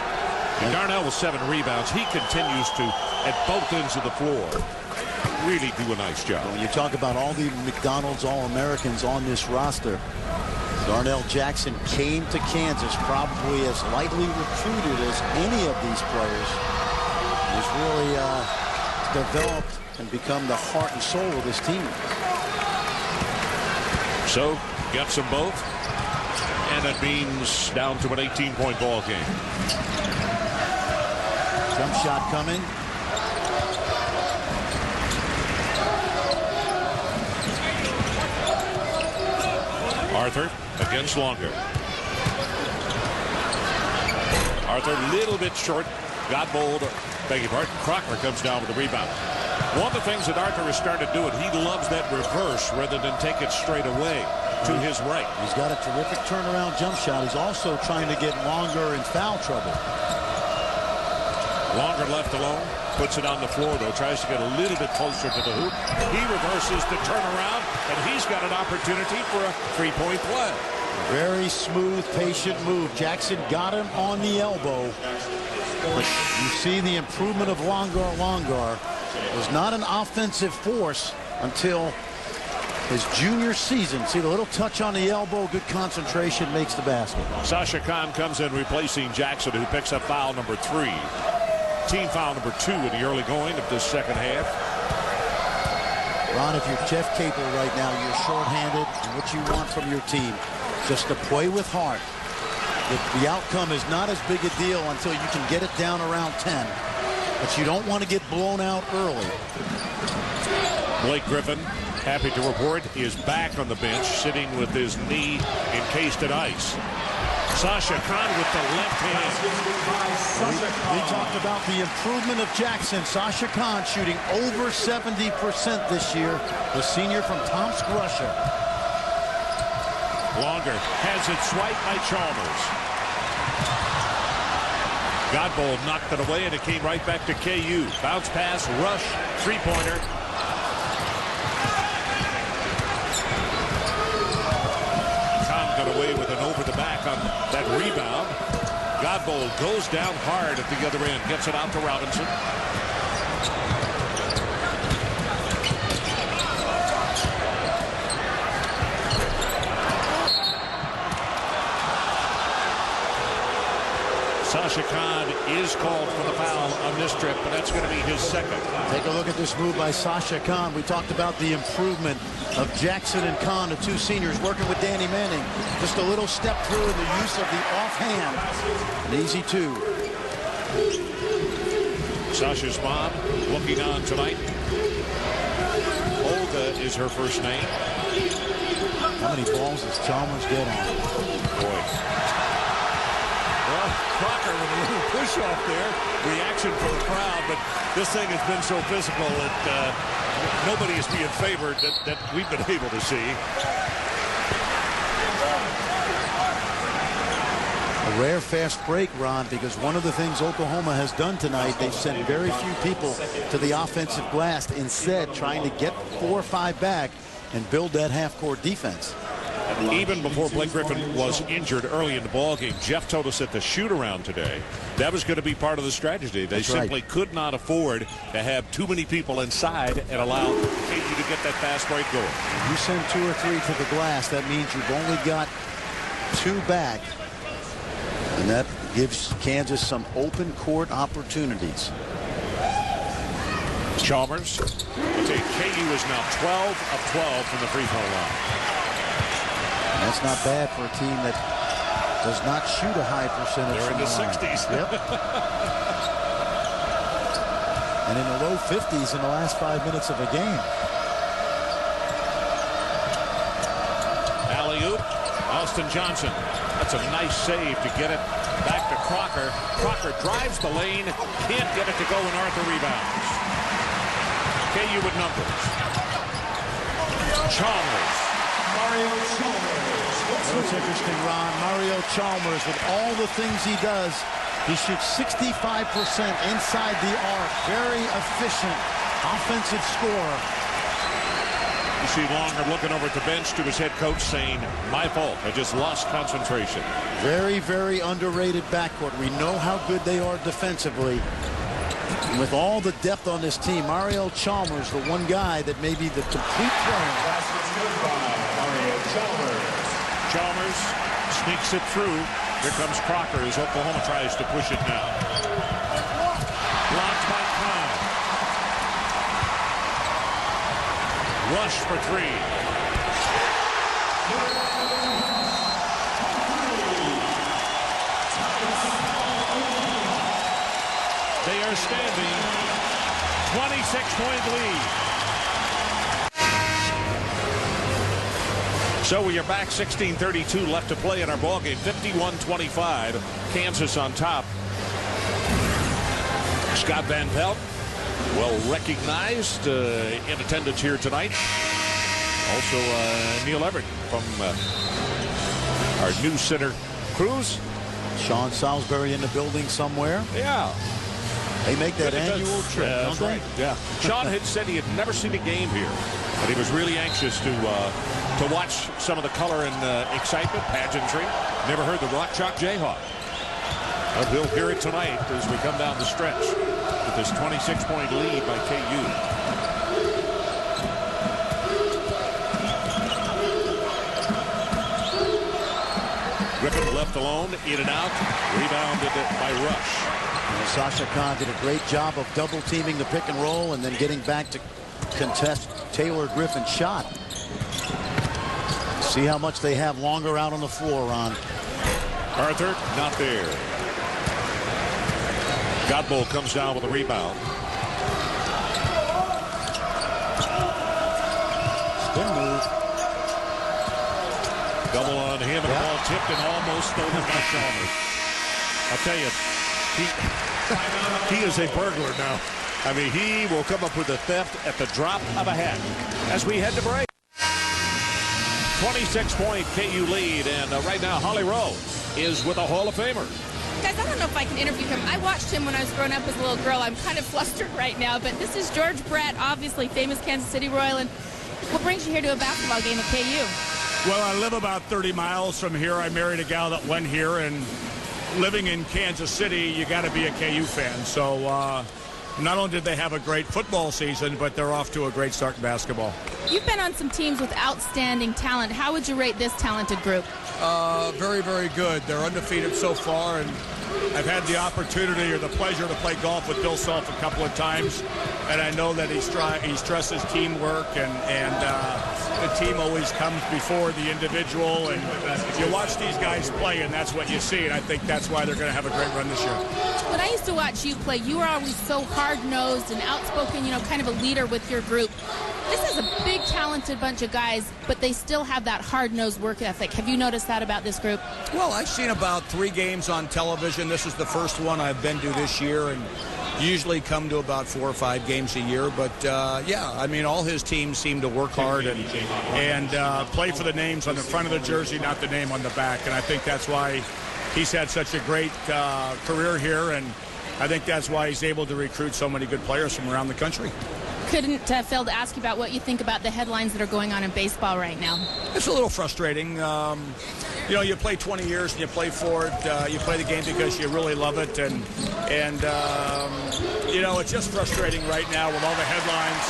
And Darnell with 7 rebounds. He continues to, at both ends of the floor, really do a nice job. When you talk about all the McDonald's All-Americans on this roster, Darnell Jackson came to Kansas probably as lightly recruited as any of these players. He's really developed and become the heart and soul of this team. So, gets them both. And it means down to an 18-point ball game. Jump shot coming. Arthur against Longer. Arthur a little bit short. Godbold, beg your pardon. Crocker comes down with the rebound. One of the things that Arthur has started doing, he loves that reverse rather than take it straight away to his right. He's got a terrific turnaround jump shot. He's also trying to get Longer in foul trouble. Longer left alone. Puts it on the floor, though. Tries to get a little bit closer to the hoop. He reverses the turnaround, and he's got an opportunity for a three-point play. Very smooth, patient move. Jackson got him on the elbow. But you see the improvement of Longar. Longar was not an offensive force until his junior season. See the little touch on the elbow, good concentration, makes the basket. Sasha Khan comes in replacing Jackson, who picks up foul number 3. Team foul number 2 in the early going of this second half. Ron, if you're Jeff Capel right now, you're shorthanded. And what you want from your team, just to play with heart. The outcome is not as big a deal until you can get it down around 10. But you don't want to get blown out early. Blake Griffin, happy to report, is back on the bench, sitting with his knee encased in ice. Sasha Khan with the left hand. We talked about the improvement of Jackson. Sasha Khan shooting over 70% this year. The senior from Tomsk, Russia. Longer has it swiped by Chalmers. Godbold knocked it away, and it came right back to KU. Bounce pass, Rush, three-pointer. Khan got away with an over-the-back on that rebound. Godbold goes down hard at the other end, gets it out to Robinson. Sasha Khan is called for the foul on this trip, but that's going to be his second. Take a look at this move by Sasha Khan. We talked about the improvement of Jackson and Khan, the two seniors, working with Danny Manning. Just a little step through in the use of the offhand. An easy 2. Sasha's mom looking on tonight. Olga is her first name. How many balls does Chalmers get on? Boy. Well, Crocker with a little push off there. Reaction from the crowd, but this thing has been so physical that nobody is being favored that we've been able to see. A rare fast break, Ron, because one of the things Oklahoma has done tonight, they've sent very few people to the offensive glass, instead trying to get 4 or 5 back and build that half-court defense. Even before Blake Griffin was injured early in the ballgame, Jeff told us at the shoot-around today that was going to be part of the strategy. They simply could not afford to have too many people inside and allow KU to get that fast break going. If you send 2 or 3 to the glass, that means you've only got 2 back. And that gives Kansas some open court opportunities. Chalmers. I'll tell you, KU is now 12 of 12 from the free throw line. That's not bad for a team that does not shoot a high percentage. They're in the 60s. Yep. And in the low 50s in the last 5 minutes of a game. Alley-oop. Austin Johnson. That's a nice save to get it back to Crocker. Crocker drives the lane. Can't get it to go, and Arthur rebounds. KU with numbers. Chalmers. Mario Chalmers. What's interesting, Ron? Mario Chalmers, with all the things he does, he shoots 65% inside the arc. Very efficient offensive scorer. You see Longer looking over at the bench to his head coach saying, my fault, I just lost concentration. Very, very underrated backcourt. We know how good they are defensively. And with all the depth on this team, Mario Chalmers, the one guy that may be the complete player. Chalmers sneaks it through. Here comes Crocker as Oklahoma tries to push it now. Blocked by Khan. Rush for 3. They are standing 26-point lead. So we are back, 16:32 left to play in our ballgame. 51-25. Kansas on top. Scott Van Pelt, well recognized in attendance here tonight. Also Neil Everett from our news center crews. Sean Salisbury in the building somewhere. Yeah. They make that annual trip, that's don't right. they? Yeah. Sean had said he had never seen a game here, but he was really anxious to watch some of the color and excitement, pageantry. Never heard the Rock Chalk Jayhawk. But we'll hear it tonight as we come down the stretch with this 26-point lead by KU. Griffin left alone, in and out, rebounded by Rush. And Sasha Khan did a great job of double teaming the pick and roll and then getting back to contest Taylor Griffin's shot. See how much they have Longer out on the floor, Ron. Arthur not there. Godboll comes down with a rebound. Spin move. Double on him, and the ball tipped and almost stolen by Chalmers. I'll tell you, he is a burglar now. I mean, he will come up with a theft at the drop of a hat. As we head to break. 26-point KU lead, and right now Holly Rowe is with a Hall of Famer. Guys, I don't know if I can interview him. I watched him when I was growing up as a little girl. I'm kind of flustered right now, but this is George Brett, obviously famous Kansas City Royal. And what brings you here to a basketball game at KU? Well, I live about 30 miles from here. I married a gal that went here, and living in Kansas City, you got to be a KU fan. So not only did they have a great football season, but they're off to a great start in basketball. You've been on some teams with outstanding talent. How would you rate this talented group? Very, very good. They're undefeated so far, and I've had the opportunity or the pleasure to play golf with Bill Self a couple of times, and I know that he stresses teamwork, and the team always comes before the individual, and you watch these guys play, and that's what you see, and I think that's why they're going to have a great run this year. When I used to watch you play, you were always so hard-nosed and outspoken, kind of a leader with your group. This is a big, talented bunch of guys, but they still have that hard-nosed work ethic. Have you noticed that about this group? Well, I've seen about 3 games on television. This is the first one I've been to this year, and usually come to about 4 or 5 games a year. But, yeah, I mean, all his teams seem to work hard and play for the names on the front of the jersey, not the name on the back. And I think that's why he's had such a great career here, and I think that's why he's able to recruit so many good players from around the country. couldn't fail to ask you about what you think about the headlines that are going on in baseball right now. It's a little frustrating. You play 20 years and you play for it. You play the game because you really love it, and it's just frustrating right now with all the headlines,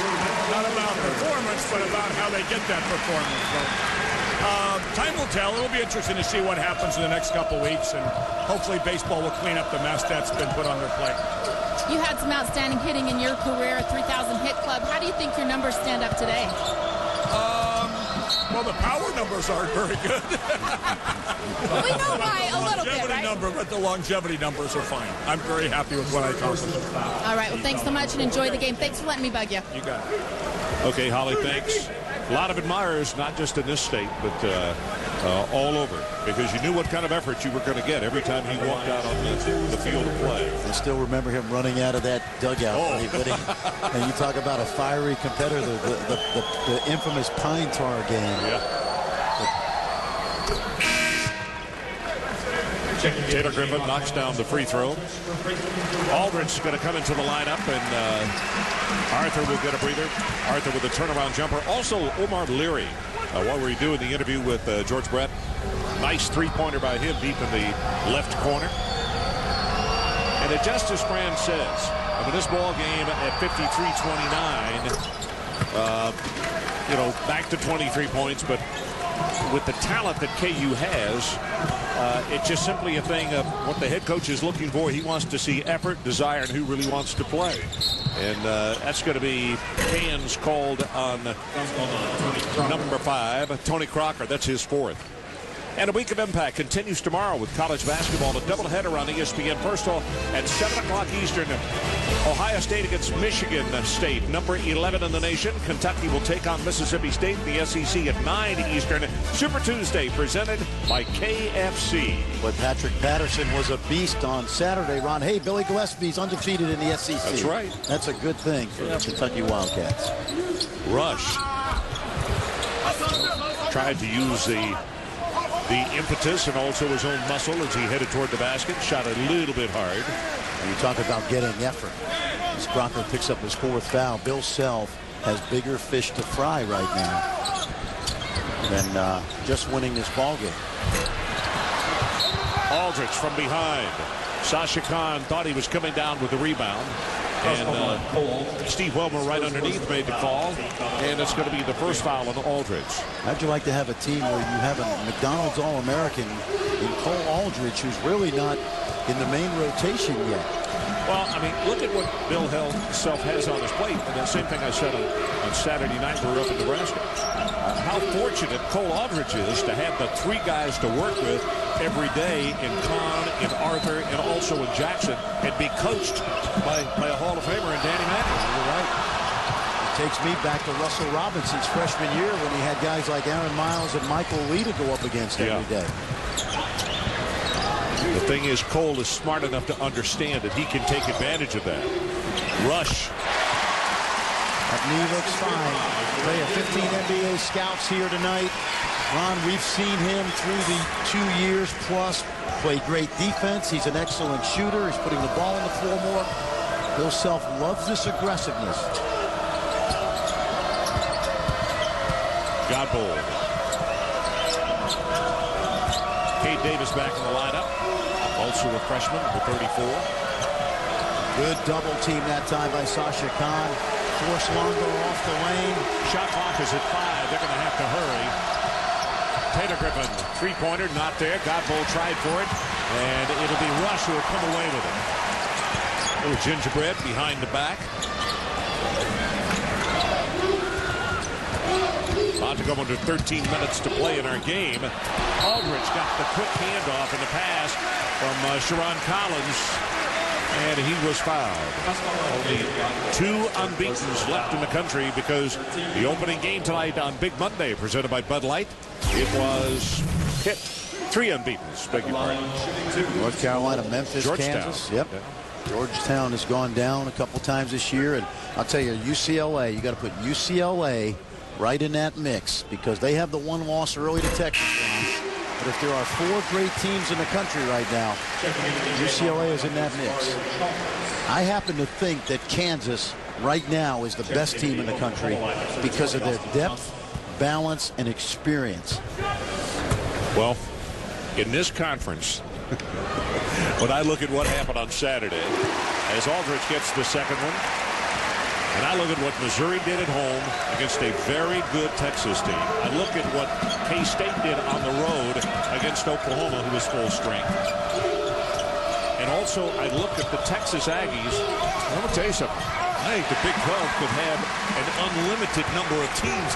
not about performance, but about how they get that performance. But time will tell. It'll be interesting to see what happens in the next couple weeks, and hopefully baseball will clean up the mess that's been put on their plate. You had some outstanding hitting in your career, 3,000 hit club. How do you think your numbers stand up today? Well, the power numbers aren't very good. We know why a little bit, right? But the longevity numbers are fine. I'm very happy with what I accomplished. All right, well, thanks so much and enjoy the game. Thanks for letting me bug you. You got it. Okay, Holly, thanks. A lot of admirers, not just in this state, but all over, because you knew what kind of effort you were going to get every time he walked out on the field of play. I still remember him running out of that dugout. And you talk about a fiery competitor, the infamous pine tar game. Yeah. Taylor Griffin knocks down the free throw. Aldridge is going to come into the lineup, and Arthur will get a breather. Arthur with a turnaround jumper. Also, Omar Leary, while we were doing the interview with George Brett, nice three-pointer by him deep in the left corner. And just as Fran says, I mean, this ball game at 53-29, back to 23 points, but with the talent that KU has, it's just simply a thing of what the head coach is looking for. He wants to see effort, desire, and who really wants to play. And that's going to be hands called on number 5, Tony Crocker. That's his 4th. And a week of impact continues tomorrow with college basketball. A doubleheader on ESPN. First off, at 7 o'clock Eastern, Ohio State against Michigan State, number 11 in the nation. Kentucky will take on Mississippi State, the SEC, at 9 Eastern. Super Tuesday presented by KFC. But Patrick Patterson was a beast on Saturday, Ron. Hey, Billy Gillespie's undefeated in the SEC. That's right. That's a good thing for the Kentucky Wildcats. Rush tried to use the impetus and also his own muscle as he headed toward the basket. Shot a little bit hard. And you talk about getting effort. As Crocker picks up his 4th foul, Bill Self has bigger fish to fry right now than just winning this ball game. Aldridge from behind. Sasha Khan thought he was coming down with the rebound. And Steve Wellmer right underneath made the call. And it's going to be the first foul on Aldridge. How'd you like to have a team where you have a McDonald's All-American in Cole Aldridge, who's really not in the main rotation yet? Well, I mean, look at what Bill Self has on his plate. And the same thing I said on Saturday night we were up in Nebraska. How fortunate Cole Aldridge is to have the 3 guys to work with every day in Kahn, in Arthur, and also in Jackson, and be coached by a Hall of Famer in Danny Manning. You're right. It takes me back to Russell Robinson's freshman year when he had guys like Aaron Miles and Michael Lee to go up against every day. The thing is, Cole is smart enough to understand that he can take advantage of that. Rush. That knee looks fine. They have 15 NBA scouts here tonight. Ron, we've seen him through the 2 years plus play great defense. He's an excellent shooter. He's putting the ball on the floor more. Bill Self loves this aggressiveness. Godbold. Cade Davis back in the lineup. Also a freshman, the 34. Good double team that time by Sasha Khan. Force Longo off the lane. Shot clock is at 5. They're going to have to hurry. Taylor Griffin, three-pointer, not there. Godbold tried for it, and it'll be Rush who will come away with it. A little gingerbread behind the back. About to go under 13 minutes to play in our game. Aldridge got the quick handoff in the pass from Sharon Collins, and he was fouled. Only 2 unbeatens left in the country because the opening game tonight on Big Monday, presented by Bud Light, it was hit. 3 unbeatens. Beg your pardon. North Carolina, Memphis, Georgetown. Kansas. Yep. Georgetown has gone down a couple times this year, and I'll tell you, UCLA, you got to put UCLA right in that mix because they have the 1 loss early to Texas. But if there are 4 great teams in the country right now, UCLA is in that mix. I happen to think that Kansas right now is the best team in the country because of their depth, balance, and experience. Well, in this conference, when I look at what happened on Saturday, as Aldrich gets the second one, and I look at what Missouri did at home against a very good Texas team. I look at what K-State did on the road against Oklahoma, who was full strength. And also, I look at the Texas Aggies. I'm going to tell you something. I think the Big 12 could have an unlimited number of teams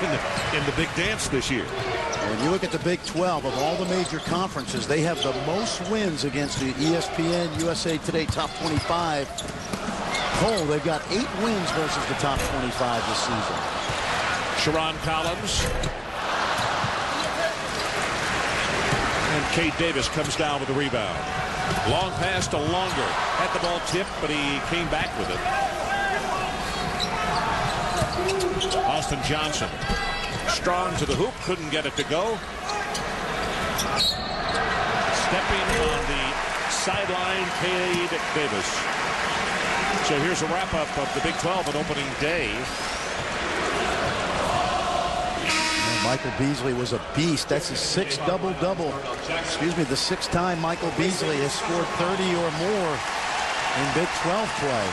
in the big dance this year. When you look at the Big 12, of all the major conferences, they have the most wins against the ESPN USA Today Top 25 poll. They've got 8 wins versus the top 25 this season. Sharon Collins. And Kate Davis comes down with the rebound. Long pass to Longer. Had the ball tipped, but he came back with it. Austin Johnson. Strong to the hoop. Couldn't get it to go. Stepping on the sideline, Kate Davis. So here's a wrap-up of the Big 12 on opening day. Michael Beasley was a beast. That's his 6th double-double. Excuse me, the 6th time Michael Beasley has scored 30 or more in Big 12 play.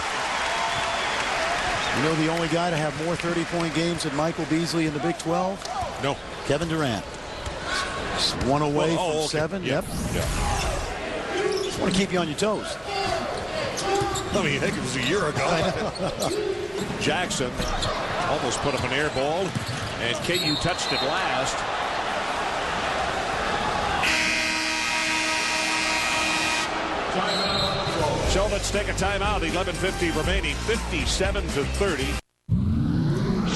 You know the only guy to have more 30-point games than Michael Beasley in the Big 12? No. Kevin Durant. Just one away from 7. Yep. Yeah. Just want to keep you on your toes. I mean, I think it was a year ago. Jackson almost put up an air ball, and KU touched it last. So let's take a timeout. 11:50 remaining. 57-30.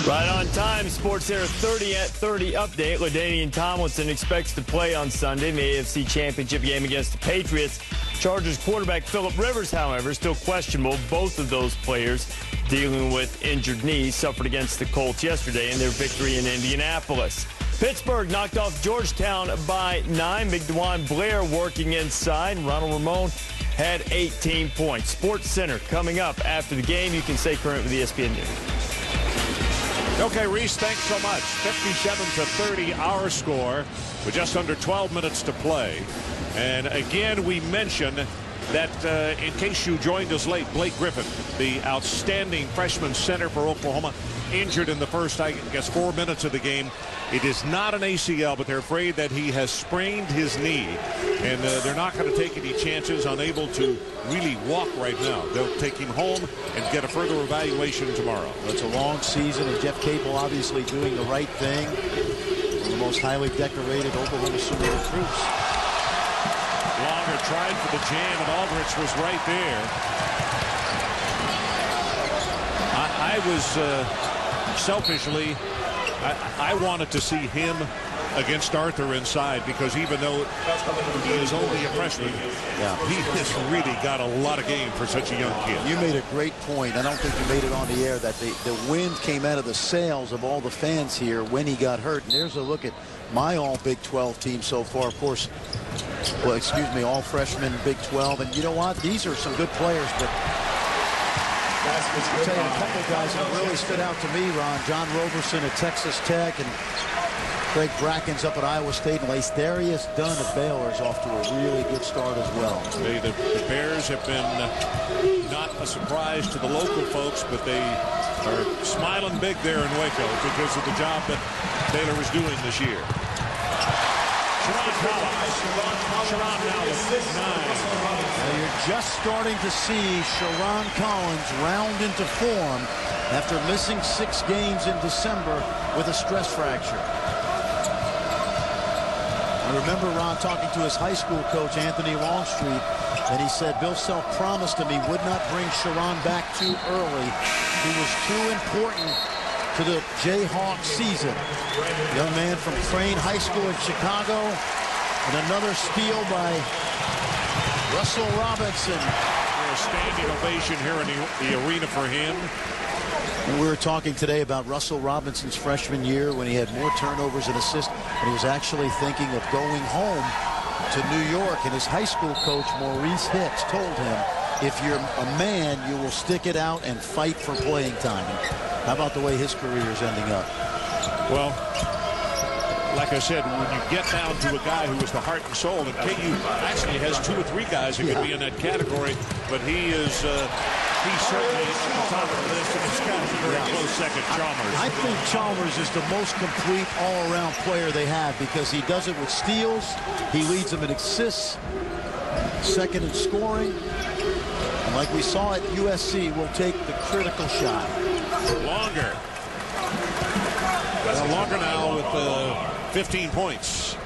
Right on time. Sports Center 30 at 30 update. LaDainian Tomlinson expects to play on Sunday in the AFC Championship game against the Patriots. Chargers quarterback Phillip Rivers, however, still questionable. Both of those players dealing with injured knees, suffered against the Colts yesterday in their victory in Indianapolis. Pittsburgh knocked off Georgetown by 9. Big DeJuan Blair working inside. Ronald Ramon had 18 points. Sports Center coming up after the game. You can stay current with ESPN News. Okay, Reese, thanks so much. 57-30 our score with just under 12 minutes to play. And again, we mentioned that in case you joined us late, Blake Griffin, the outstanding freshman center for Oklahoma, injured in the first, I guess, 4 minutes of the game. It is not an ACL, but they're afraid that he has sprained his knee, and they're not going to take any chances, unable to really walk right now. They'll take him home and get a further evaluation tomorrow. It's a long season, and Jeff Capel obviously doing the right thing. One of the most highly decorated Oklahoma Sooner recruits. Longer tried for the jam, and Aldrich was right there. I was selfishly, I wanted to see him against Arthur inside, because even though he is only a freshman, he has really got a lot of game for such a young kid. You made a great point. I don't think you made it on the air, that the wind came out of the sails of all the fans here when he got hurt. And there's a look at my all Big 12 team so far. Of course, well, excuse me, all freshmen Big 12. And you know what? These are some good players, but I'll tell you a couple of guys that really stood out to me, Ron. John Roberson at Texas Tech, and Craig Brackens up at Iowa State, and Lasterius Dunn at Baylor is off to a really good start as well. The Bears have been not a surprise to the local folks, but they are smiling big there in Waco because of the job that Baylor is doing this year. Sharon Collins. Sharon now with 9. Now you're just starting to see Sharon Collins round into form after missing 6 games in December with a stress fracture. I remember Ron talking to his high school coach, Anthony Longstreet, and he said Bill Self promised him he would not bring Sharon back too early. He was too important to the Jayhawks season. Young man from Crane High School in Chicago, and another steal by Russell Robinson. A standing ovation here in the arena for him. And we were talking today about Russell Robinson's freshman year when he had more turnovers and assists, and he was actually thinking of going home to New York, and his high school coach Maurice Hicks told him if you're a man, you will stick it out and fight for playing time. How about the way his career is ending up? Well, like I said, when you get down to a guy who is the heart and soul, and KU actually has 2 or 3 guys who could be in that category, but he is he's certainly at the top of the list, and it's got a very close second, Chalmers. I think Chalmers is the most complete all-around player they have because he does it with steals. He leads them in assists, second in scoring. And like we saw at USC, will take the critical shot. Longer. Longer now with 15 points. In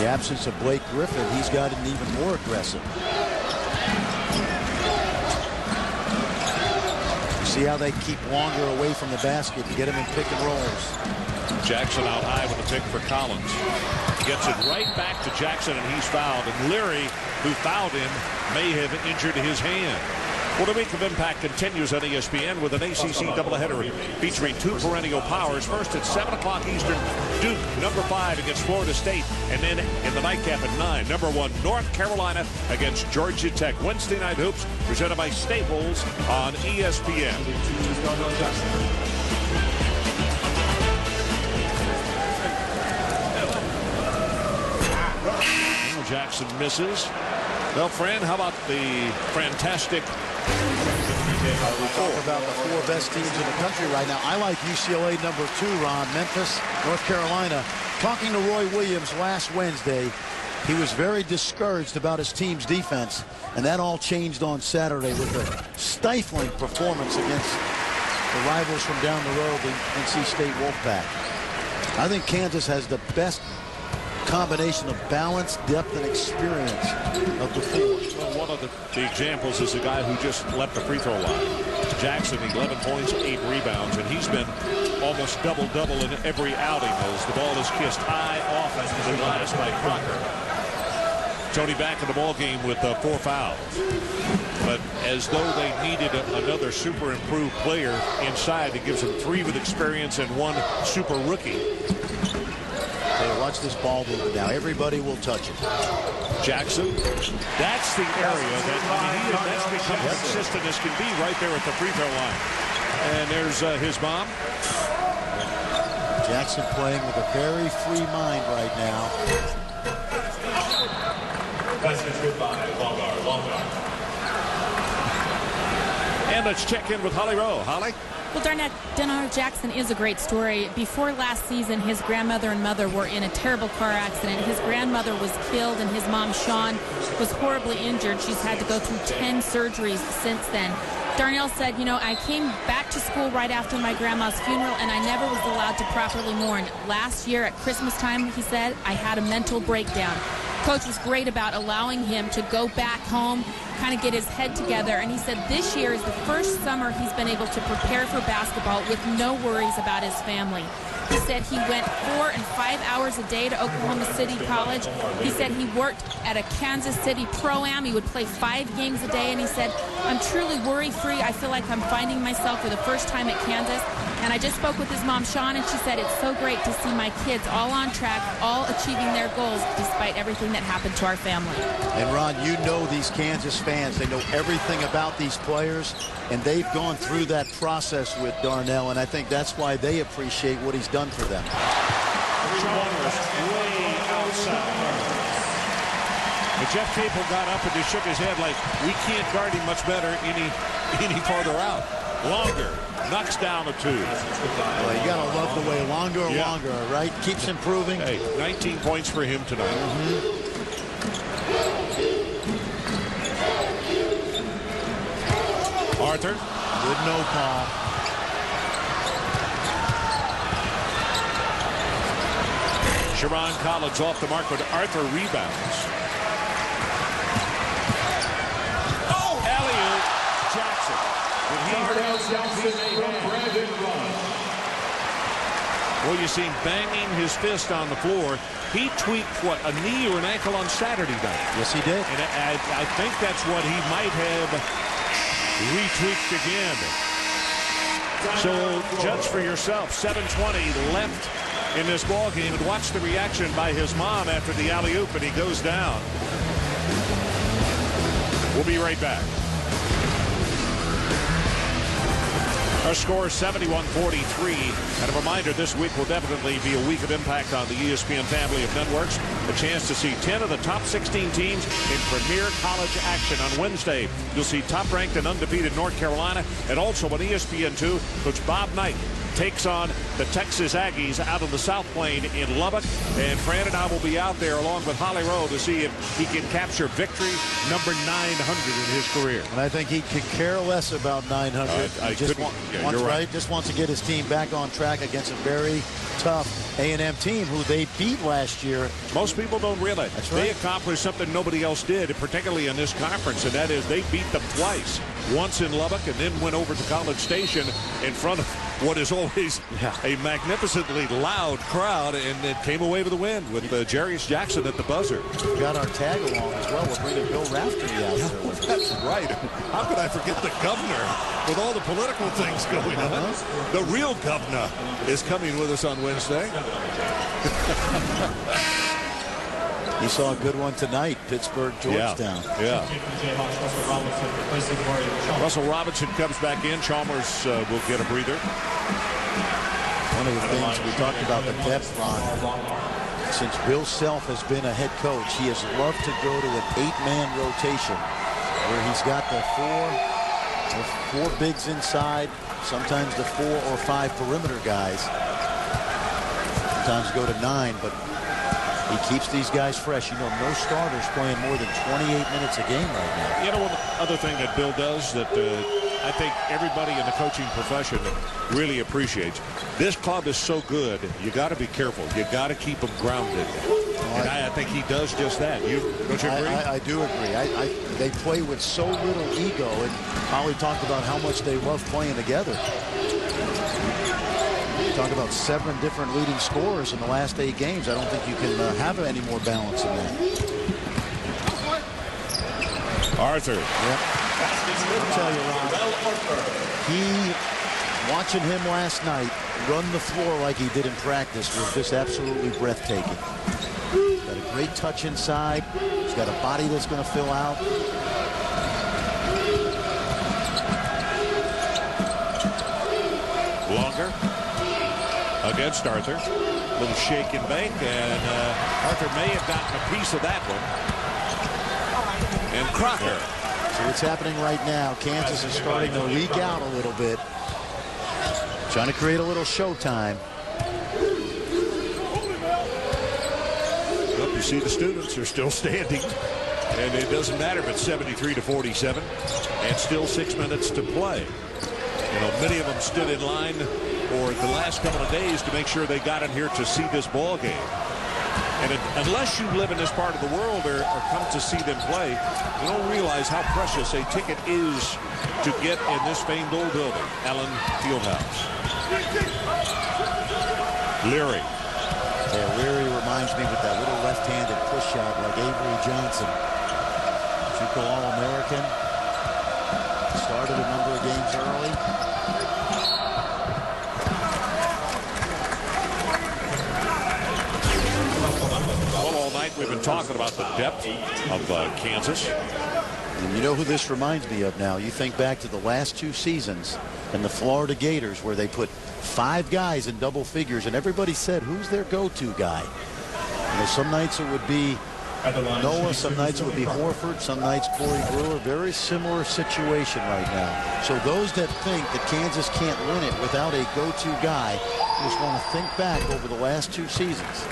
the absence of Blake Griffin, he's gotten even more aggressive. You see how they keep Longer away from the basket to get him in pick and rolls. Jackson out high with the pick for Collins. Gets it right back to Jackson, and he's fouled. And Leary, who fouled him, may have injured his hand. Well, the week of impact continues on ESPN with an ACC doubleheader featuring 2 perennial powers. First at 7 o'clock Eastern, Duke, number 5 against Florida State. And then in the nightcap at 9, number 1, North Carolina against Georgia Tech. Wednesday Night Hoops presented by Staples on ESPN. Jackson misses. Well, Fran, how about the fantastic... We talk about the 4 best teams in the country right now. I like UCLA number 2, Ron. Memphis, North Carolina. Talking to Roy Williams last Wednesday, he was very discouraged about his team's defense, and that all changed on Saturday with a stifling performance against the rivals from down the road, the NC State Wolfpack. I think Kansas has the best combination of balance, depth, and experience of the 4. Well, one of the examples is a guy who just left the free throw line. Jackson, 11 points, 8 rebounds, and he's been almost double-double in every outing as the ball is kissed high off the glass by Crocker. Tony back in the ball game with 4 fouls. But as though they needed another super improved player inside that gives them 3 with experience and 1 super rookie. Hey, watch this ball move now. Everybody will touch it. Jackson, that's the area that that's become consistent as can be right there at the free throw line. And there's his mom. Jackson playing with a very free mind right now. And let's check in with Holly Rowe. Holly? Well, Darnell Jackson is a great story. Before last season, his grandmother and mother were in a terrible car accident. His grandmother was killed, and his mom, Sean, was horribly injured. She's had to go through 10 surgeries since then. Darnell said, you know, I came back to school right after my grandma's funeral, and I never was allowed to properly mourn. Last year at Christmas time, he said, I had a mental breakdown. Coach was great about allowing him to go back home, kind of get his head together, and he said this year is the first summer he's been able to prepare for basketball with no worries about his family. He said he went 4 and 5 hours a day to Oklahoma City College. He said he worked at a Kansas City Pro-Am. He would play 5 games a day, and he said, I'm truly worry-free. I feel like I'm finding myself for the first time at Kansas. And I just spoke with his mom, Sean, and she said it's so great to see my kids all on track, all achieving their goals despite everything that happened to our family. And Ron, you know these Kansas fans. They know everything about these players, and they've gone through that process with Darnell, and I think that's why they appreciate what he's done for them. Chalmers way outside. But Jeff Capel got up and just shook his head like, we can't guard him much better any farther out. Longer knocks down a 2. Well, you got to love the way Longer, right? Keeps improving. Hey, 19 points for him tonight. Arthur. Good no call. Sharon Collins off the mark, but Arthur rebounds. Oh! Alley-oop, Jackson. Well, you see him banging his fist on the floor. He tweaked, what, a knee or an ankle on Saturday night? Yes, he did. And I think that's what he might have retweaked again. So judge for yourself. 7:20 left in this ball game, and watch the reaction by his mom after the alley-oop, and he goes down. We'll be right back. Our score is 71-43. And a reminder, this week will definitely be a week of impact on the ESPN family of networks. A chance to see 10 of the top 16 teams in premier college action on Wednesday. You'll see top-ranked and undefeated North Carolina, and also on ESPN2, Coach Bob Knight takes on the Texas Aggies out of the South Plain in Lubbock. And Fran and I will be out there along with Holly Rowe to see if he can capture victory number 900 in his career. And I think he could care less about 900. Just wants to get his team back on track against a very tough A&M team who they beat last year. Most people don't realize That's right. They accomplished something nobody else did, particularly in this conference, and that is they beat them twice. Once in Lubbock and then went over to College Station in front of what is always a magnificently loud crowd, and it came away with a win with Jarius Jackson at the buzzer. We got our tag along as well. We're bringing Bill Raftery out there with us. That's right. How could I forget the governor with all the political things going on? The real governor is coming with us on Wednesday. He saw a good one tonight, Pittsburgh, Georgetown. Yeah. Russell Robinson comes back in. Chalmers will get a breather. One of the things we talked about, the depth, Ron. Since Bill Self has been a head coach, he has loved to go to an 8-man rotation where he's got the four bigs inside, sometimes the 4 or 5 perimeter guys. Sometimes go to 9, but he keeps these guys fresh. You know, no starters playing more than 28 minutes a game right now. You know, one other thing that Bill does that I think everybody in the coaching profession really appreciates. This club is so good, you got to be careful. You got to keep them grounded. And I think he does just that. Don't you agree? I do agree. They play with so little ego, and Holly talked about how much they love playing together. Talk about 7 different leading scorers in the last 8 games. I don't think you can have any more balance in that. Arthur. Yep. I'll tell you, Ron, watching him last night run the floor like he did in practice was just absolutely breathtaking. Got a great touch inside. He's got a body that's going to fill out. Longer against Arthur. A little shake and bake, and Arthur may have gotten a piece of that one. And Crocker. So what's happening right now, Kansas is starting to leak out a little bit. Trying to create a little showtime. Well, you see the students are still standing. And it doesn't matter if it's 73-47 and still 6 minutes to play. You know, many of them stood in line for the last couple of days to make sure they got in here to see this ball game. And unless you live in this part of the world or come to see them play, you don't realize how precious a ticket is to get in this famed old building, Allen Fieldhouse. Leary. Yeah, Leary reminds me with that little left-handed push shot like Avery Johnson. JUCO All-American. Started a number of games early. Well, all night we've been talking about the depth of Kansas. And you know who this reminds me of now? You think back to the last 2 seasons and the Florida Gators where they put 5 guys in double figures and everybody said, who's their go-to guy? You know, some nights it would be Noah, some nights it would be Horford, some nights Corey Brewer. Very similar situation right now. So those that think that Kansas can't win it without a go-to guy just want to think back over the last 2 seasons.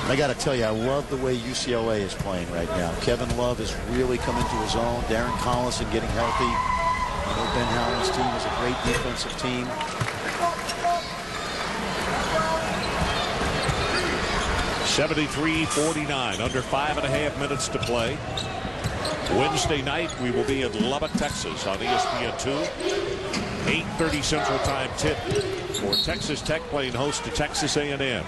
I got to tell you, I love the way UCLA is playing right now. Kevin Love is really coming to his own. Darren Collison getting healthy. You know, Ben Howland's team is a great defensive team. (73-49), under 5.5 minutes to play. Wednesday night, we will be in Lubbock, Texas on ESPN2. 8:30 Central Time tip for Texas Tech playing host to Texas A&M.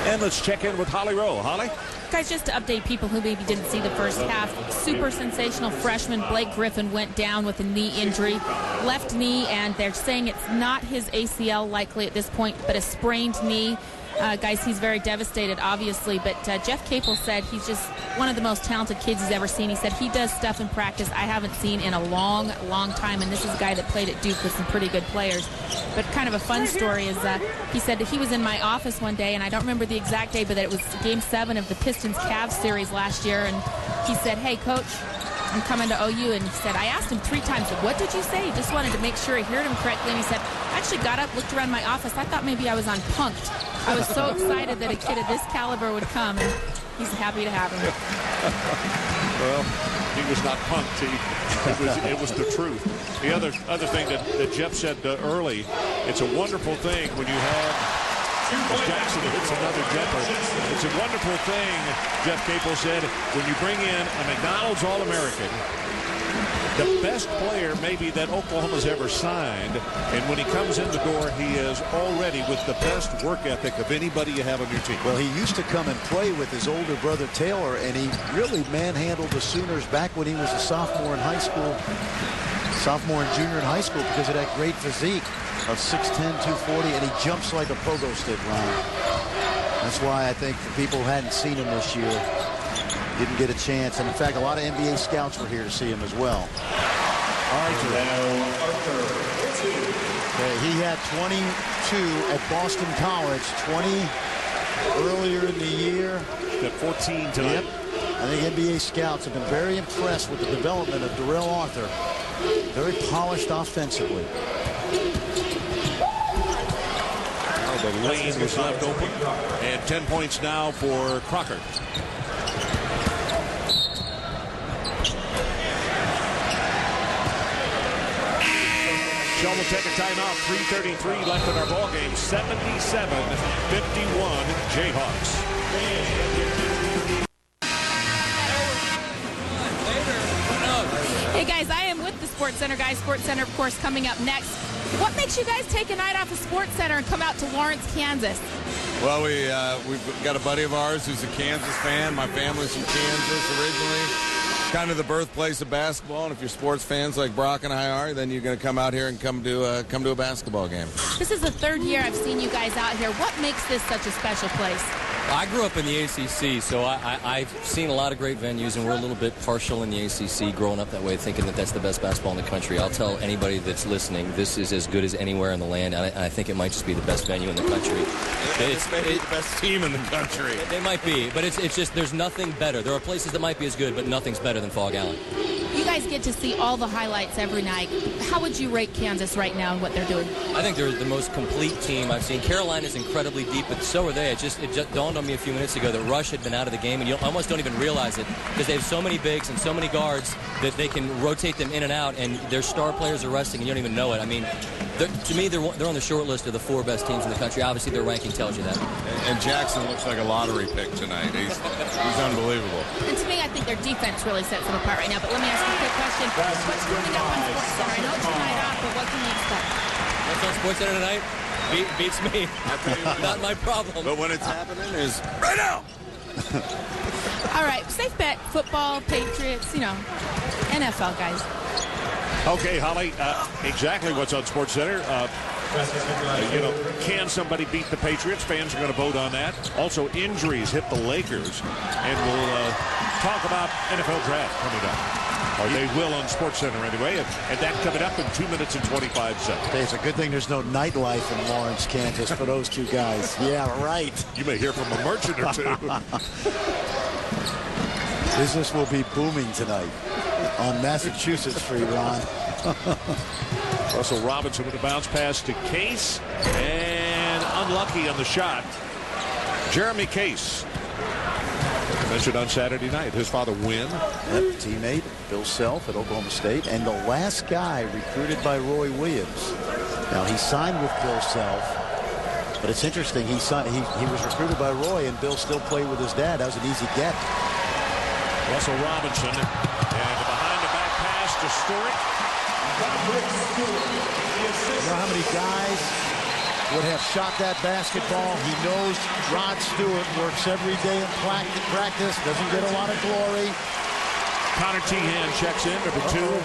And let's check in with Holly Rowe. Holly? Guys, just to update people who maybe didn't see the first half, super sensational freshman Blake Griffin went down with a knee injury, left knee, and they're saying it's not his ACL likely at this point, but a sprained knee. Guys, he's very devastated, obviously, but Jeff Capel said he's just one of the most talented kids he's ever seen. He said he does stuff in practice I haven't seen in a long, long time, and this is a guy that played at Duke with some pretty good players. But kind of a fun story is he said that he was in my office one day, and I don't remember the exact day, but it was Game 7 of the Pistons-Cavs series last year, and he said, "Hey, Coach, I'm coming to OU," and he said, I asked him 3 times, what did you say? He just wanted to make sure he heard him correctly, and he said, I actually got up, looked around my office, I thought maybe I was on Punk'd. I was so excited that a kid of this caliber would come, and he's happy to have him. Well, he was not punked. It was the truth. The other thing that Jeff said early, it's a wonderful thing when you have, as Jackson hits another jumper, it's a wonderful thing, Jeff Capel said, when you bring in a McDonald's All-American, the best player maybe that Oklahoma's ever signed, and when he comes in the door, he is already with the best work ethic of anybody you have on your team. Well, he used to come and play with his older brother Taylor, and he really manhandled the Sooners back when he was a sophomore in high school, sophomore and junior in high school, because of that great physique of 6'10", 240, and he jumps like a pogo stick, Ron. That's why I think the people who hadn't seen him this year didn't get a chance. And in fact, a lot of NBA scouts were here to see him as well. Arthur. Okay, he had 22 at Boston College, 20 earlier in the year. Got 14 tonight. Yep. I think NBA scouts have been very impressed with the development of Darrell Arthur. Very polished offensively. The lane was left open, and 10 points now for Crocker. Shell will take a timeout. 3:33 left in our ball game. 77-51 Jayhawks. Hey guys, I am with the Sports Center guys. Sports Center, of course, coming up next. What makes you guys take a night off of Sports Center and come out to Lawrence, Kansas? Well, we've got a buddy of ours who's a Kansas fan. My family's from Kansas originally. Kind of the birthplace of basketball, and if you're sports fans like Brock and I are, then you're going to come out here and come to a basketball game. This is the 3rd year I've seen you guys out here. What makes this such a special place? I grew up in the ACC, so I've seen a lot of great venues, and we're a little bit partial in the ACC, growing up that way, thinking that that's the best basketball in the country. I'll tell anybody that's listening, this is as good as anywhere in the land, and I think it might just be the best venue in the country. It's maybe the best team in the country. They might be, but it's just there's nothing better. There are places that might be as good, but nothing's better than Fog Allen. You guys get to see all the highlights every night. How would you rate Kansas right now and what they're doing? I think they're the most complete team I've seen. Carolina's incredibly deep, but so are they. It just dawned on me a few minutes ago that Rush had been out of the game, and you almost don't even realize it because they have so many bigs and so many guards that they can rotate them in and out, and their star players are resting, and you don't even know it. I mean, to me, they're on the short list of the 4 best teams in the country. Obviously, their ranking tells you that. And Jackson looks like a lottery pick tonight. He's unbelievable. And to me, I think their defense really sets them apart right now. But let me ask you a quick question. What's coming up on Sports Center? I know it's tonight off, but what can you expect? What's on Sports Center tonight? Beats me. Not my problem. But when it's happening is right now. All right, safe bet, football, Patriots, NFL guys. Okay, Holly, exactly what's on Sports Center. Can somebody beat the Patriots? Fans are going to vote on that. Also, injuries hit the Lakers, and we'll talk about NFL draft coming up. Or they will on Sports Center anyway, and that coming up in 2 minutes and 25 seconds. Hey, it's a good thing there's no nightlife in Lawrence, Kansas for those 2 guys. Yeah, right. You may hear from a merchant or 2. Business will be booming tonight on Massachusetts Street, Ron. Russell Robinson with a bounce pass to Case, and unlucky on the shot. Jeremy Case. Mentioned on Saturday night, his father Wynn. Yep, teammate Bill Self at Oklahoma State, and the last guy recruited by Roy Williams. Now he signed with Bill Self, but it's interesting. He was recruited by Roy, and Bill still played with his dad. That was an easy get. Russell Robinson, and behind the back pass to Stewart. You know how many guys would have shot that basketball? He knows Rod Stewart works every day in practice, doesn't get a lot of glory. Connor Tehan checks in, number 2.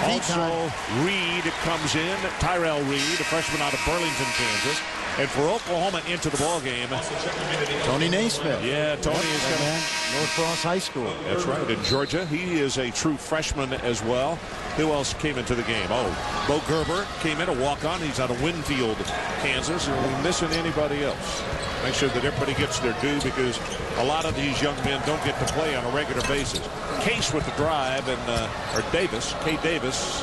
Also, Reed comes in. Tyrell Reed, a freshman out of Burlington, Kansas. And for Oklahoma into the ball game, Tony Naismith. Yeah, Tony is going to North Cross High School. That's right. In Georgia, he is a true freshman as well. Who else came into the game? Oh, Bo Gerber came in, a walk-on. He's out of Winfield, Kansas. Are we missing anybody else? Make sure that everybody gets their due, because a lot of these young men don't get to play on a regular basis. Case with the drive, and or Davis, K. Davis.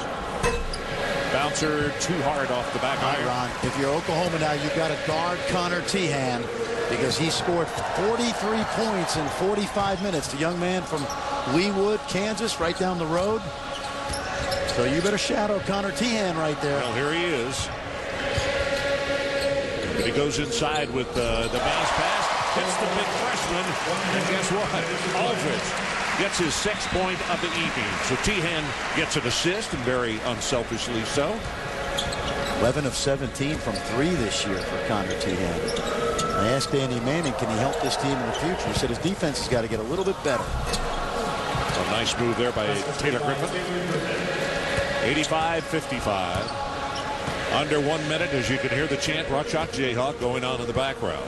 Bouncer too hard off the back iron. Ron, if you're Oklahoma now, you've got to guard Connor Tehan, because he scored 43 points in 45 minutes. The young man from Leawood, Kansas, right down the road. So you better shadow Connor Tehan right there. Well, here he is. But he goes inside with the bounce pass. Hits the big freshman. And guess what? Aldridge gets his 6th point of the evening. So Tehan gets an assist, and very unselfishly so. 11 of 17 from 3 this year for Connor Tehan. I asked Andy Manning, can he help this team in the future? He said his defense has got to get a little bit better. A nice move there by Taylor Griffin. 85-55. Under 1 minute, as you can hear the chant, Rock Chalk Jayhawk going on in the background.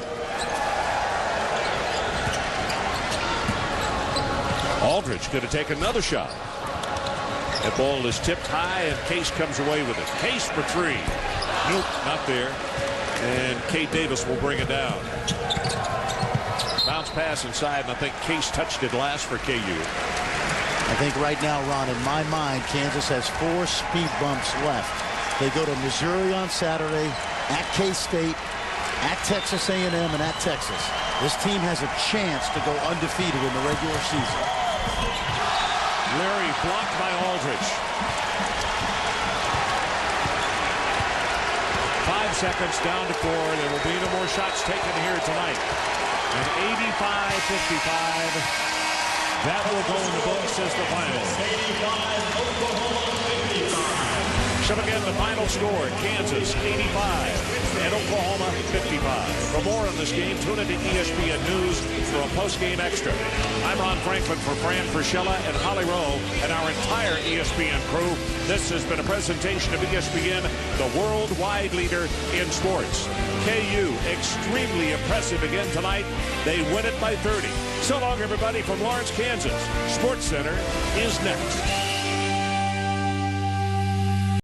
Aldridge going to take another shot. That ball is tipped high, and Case comes away with it. Case for 3. Nope, not there. And K. Davis will bring it down. Bounce pass inside, and I think Case touched it last for KU. I think right now, Ron, in my mind, Kansas has 4 speed bumps left. They go to Missouri on Saturday, at K-State, at Texas A&M, and at Texas. This team has a chance to go undefeated in the regular season. Larry blocked by Aldridge. 5 seconds down to 4. There will be no more shots taken here tonight. And 85-55. That will go in the books as the final. So again, the final score, Kansas 85 and Oklahoma 55. For more on this game, tune into ESPN News for a post-game extra. I'm Ron Franklin for Fran Fraschilla and Holly Rowe and our entire ESPN crew. This has been a presentation of ESPN, the worldwide leader in sports. KU, extremely impressive again tonight. They win it by 30. So long, everybody, from Lawrence, Kansas. Sports Center is next.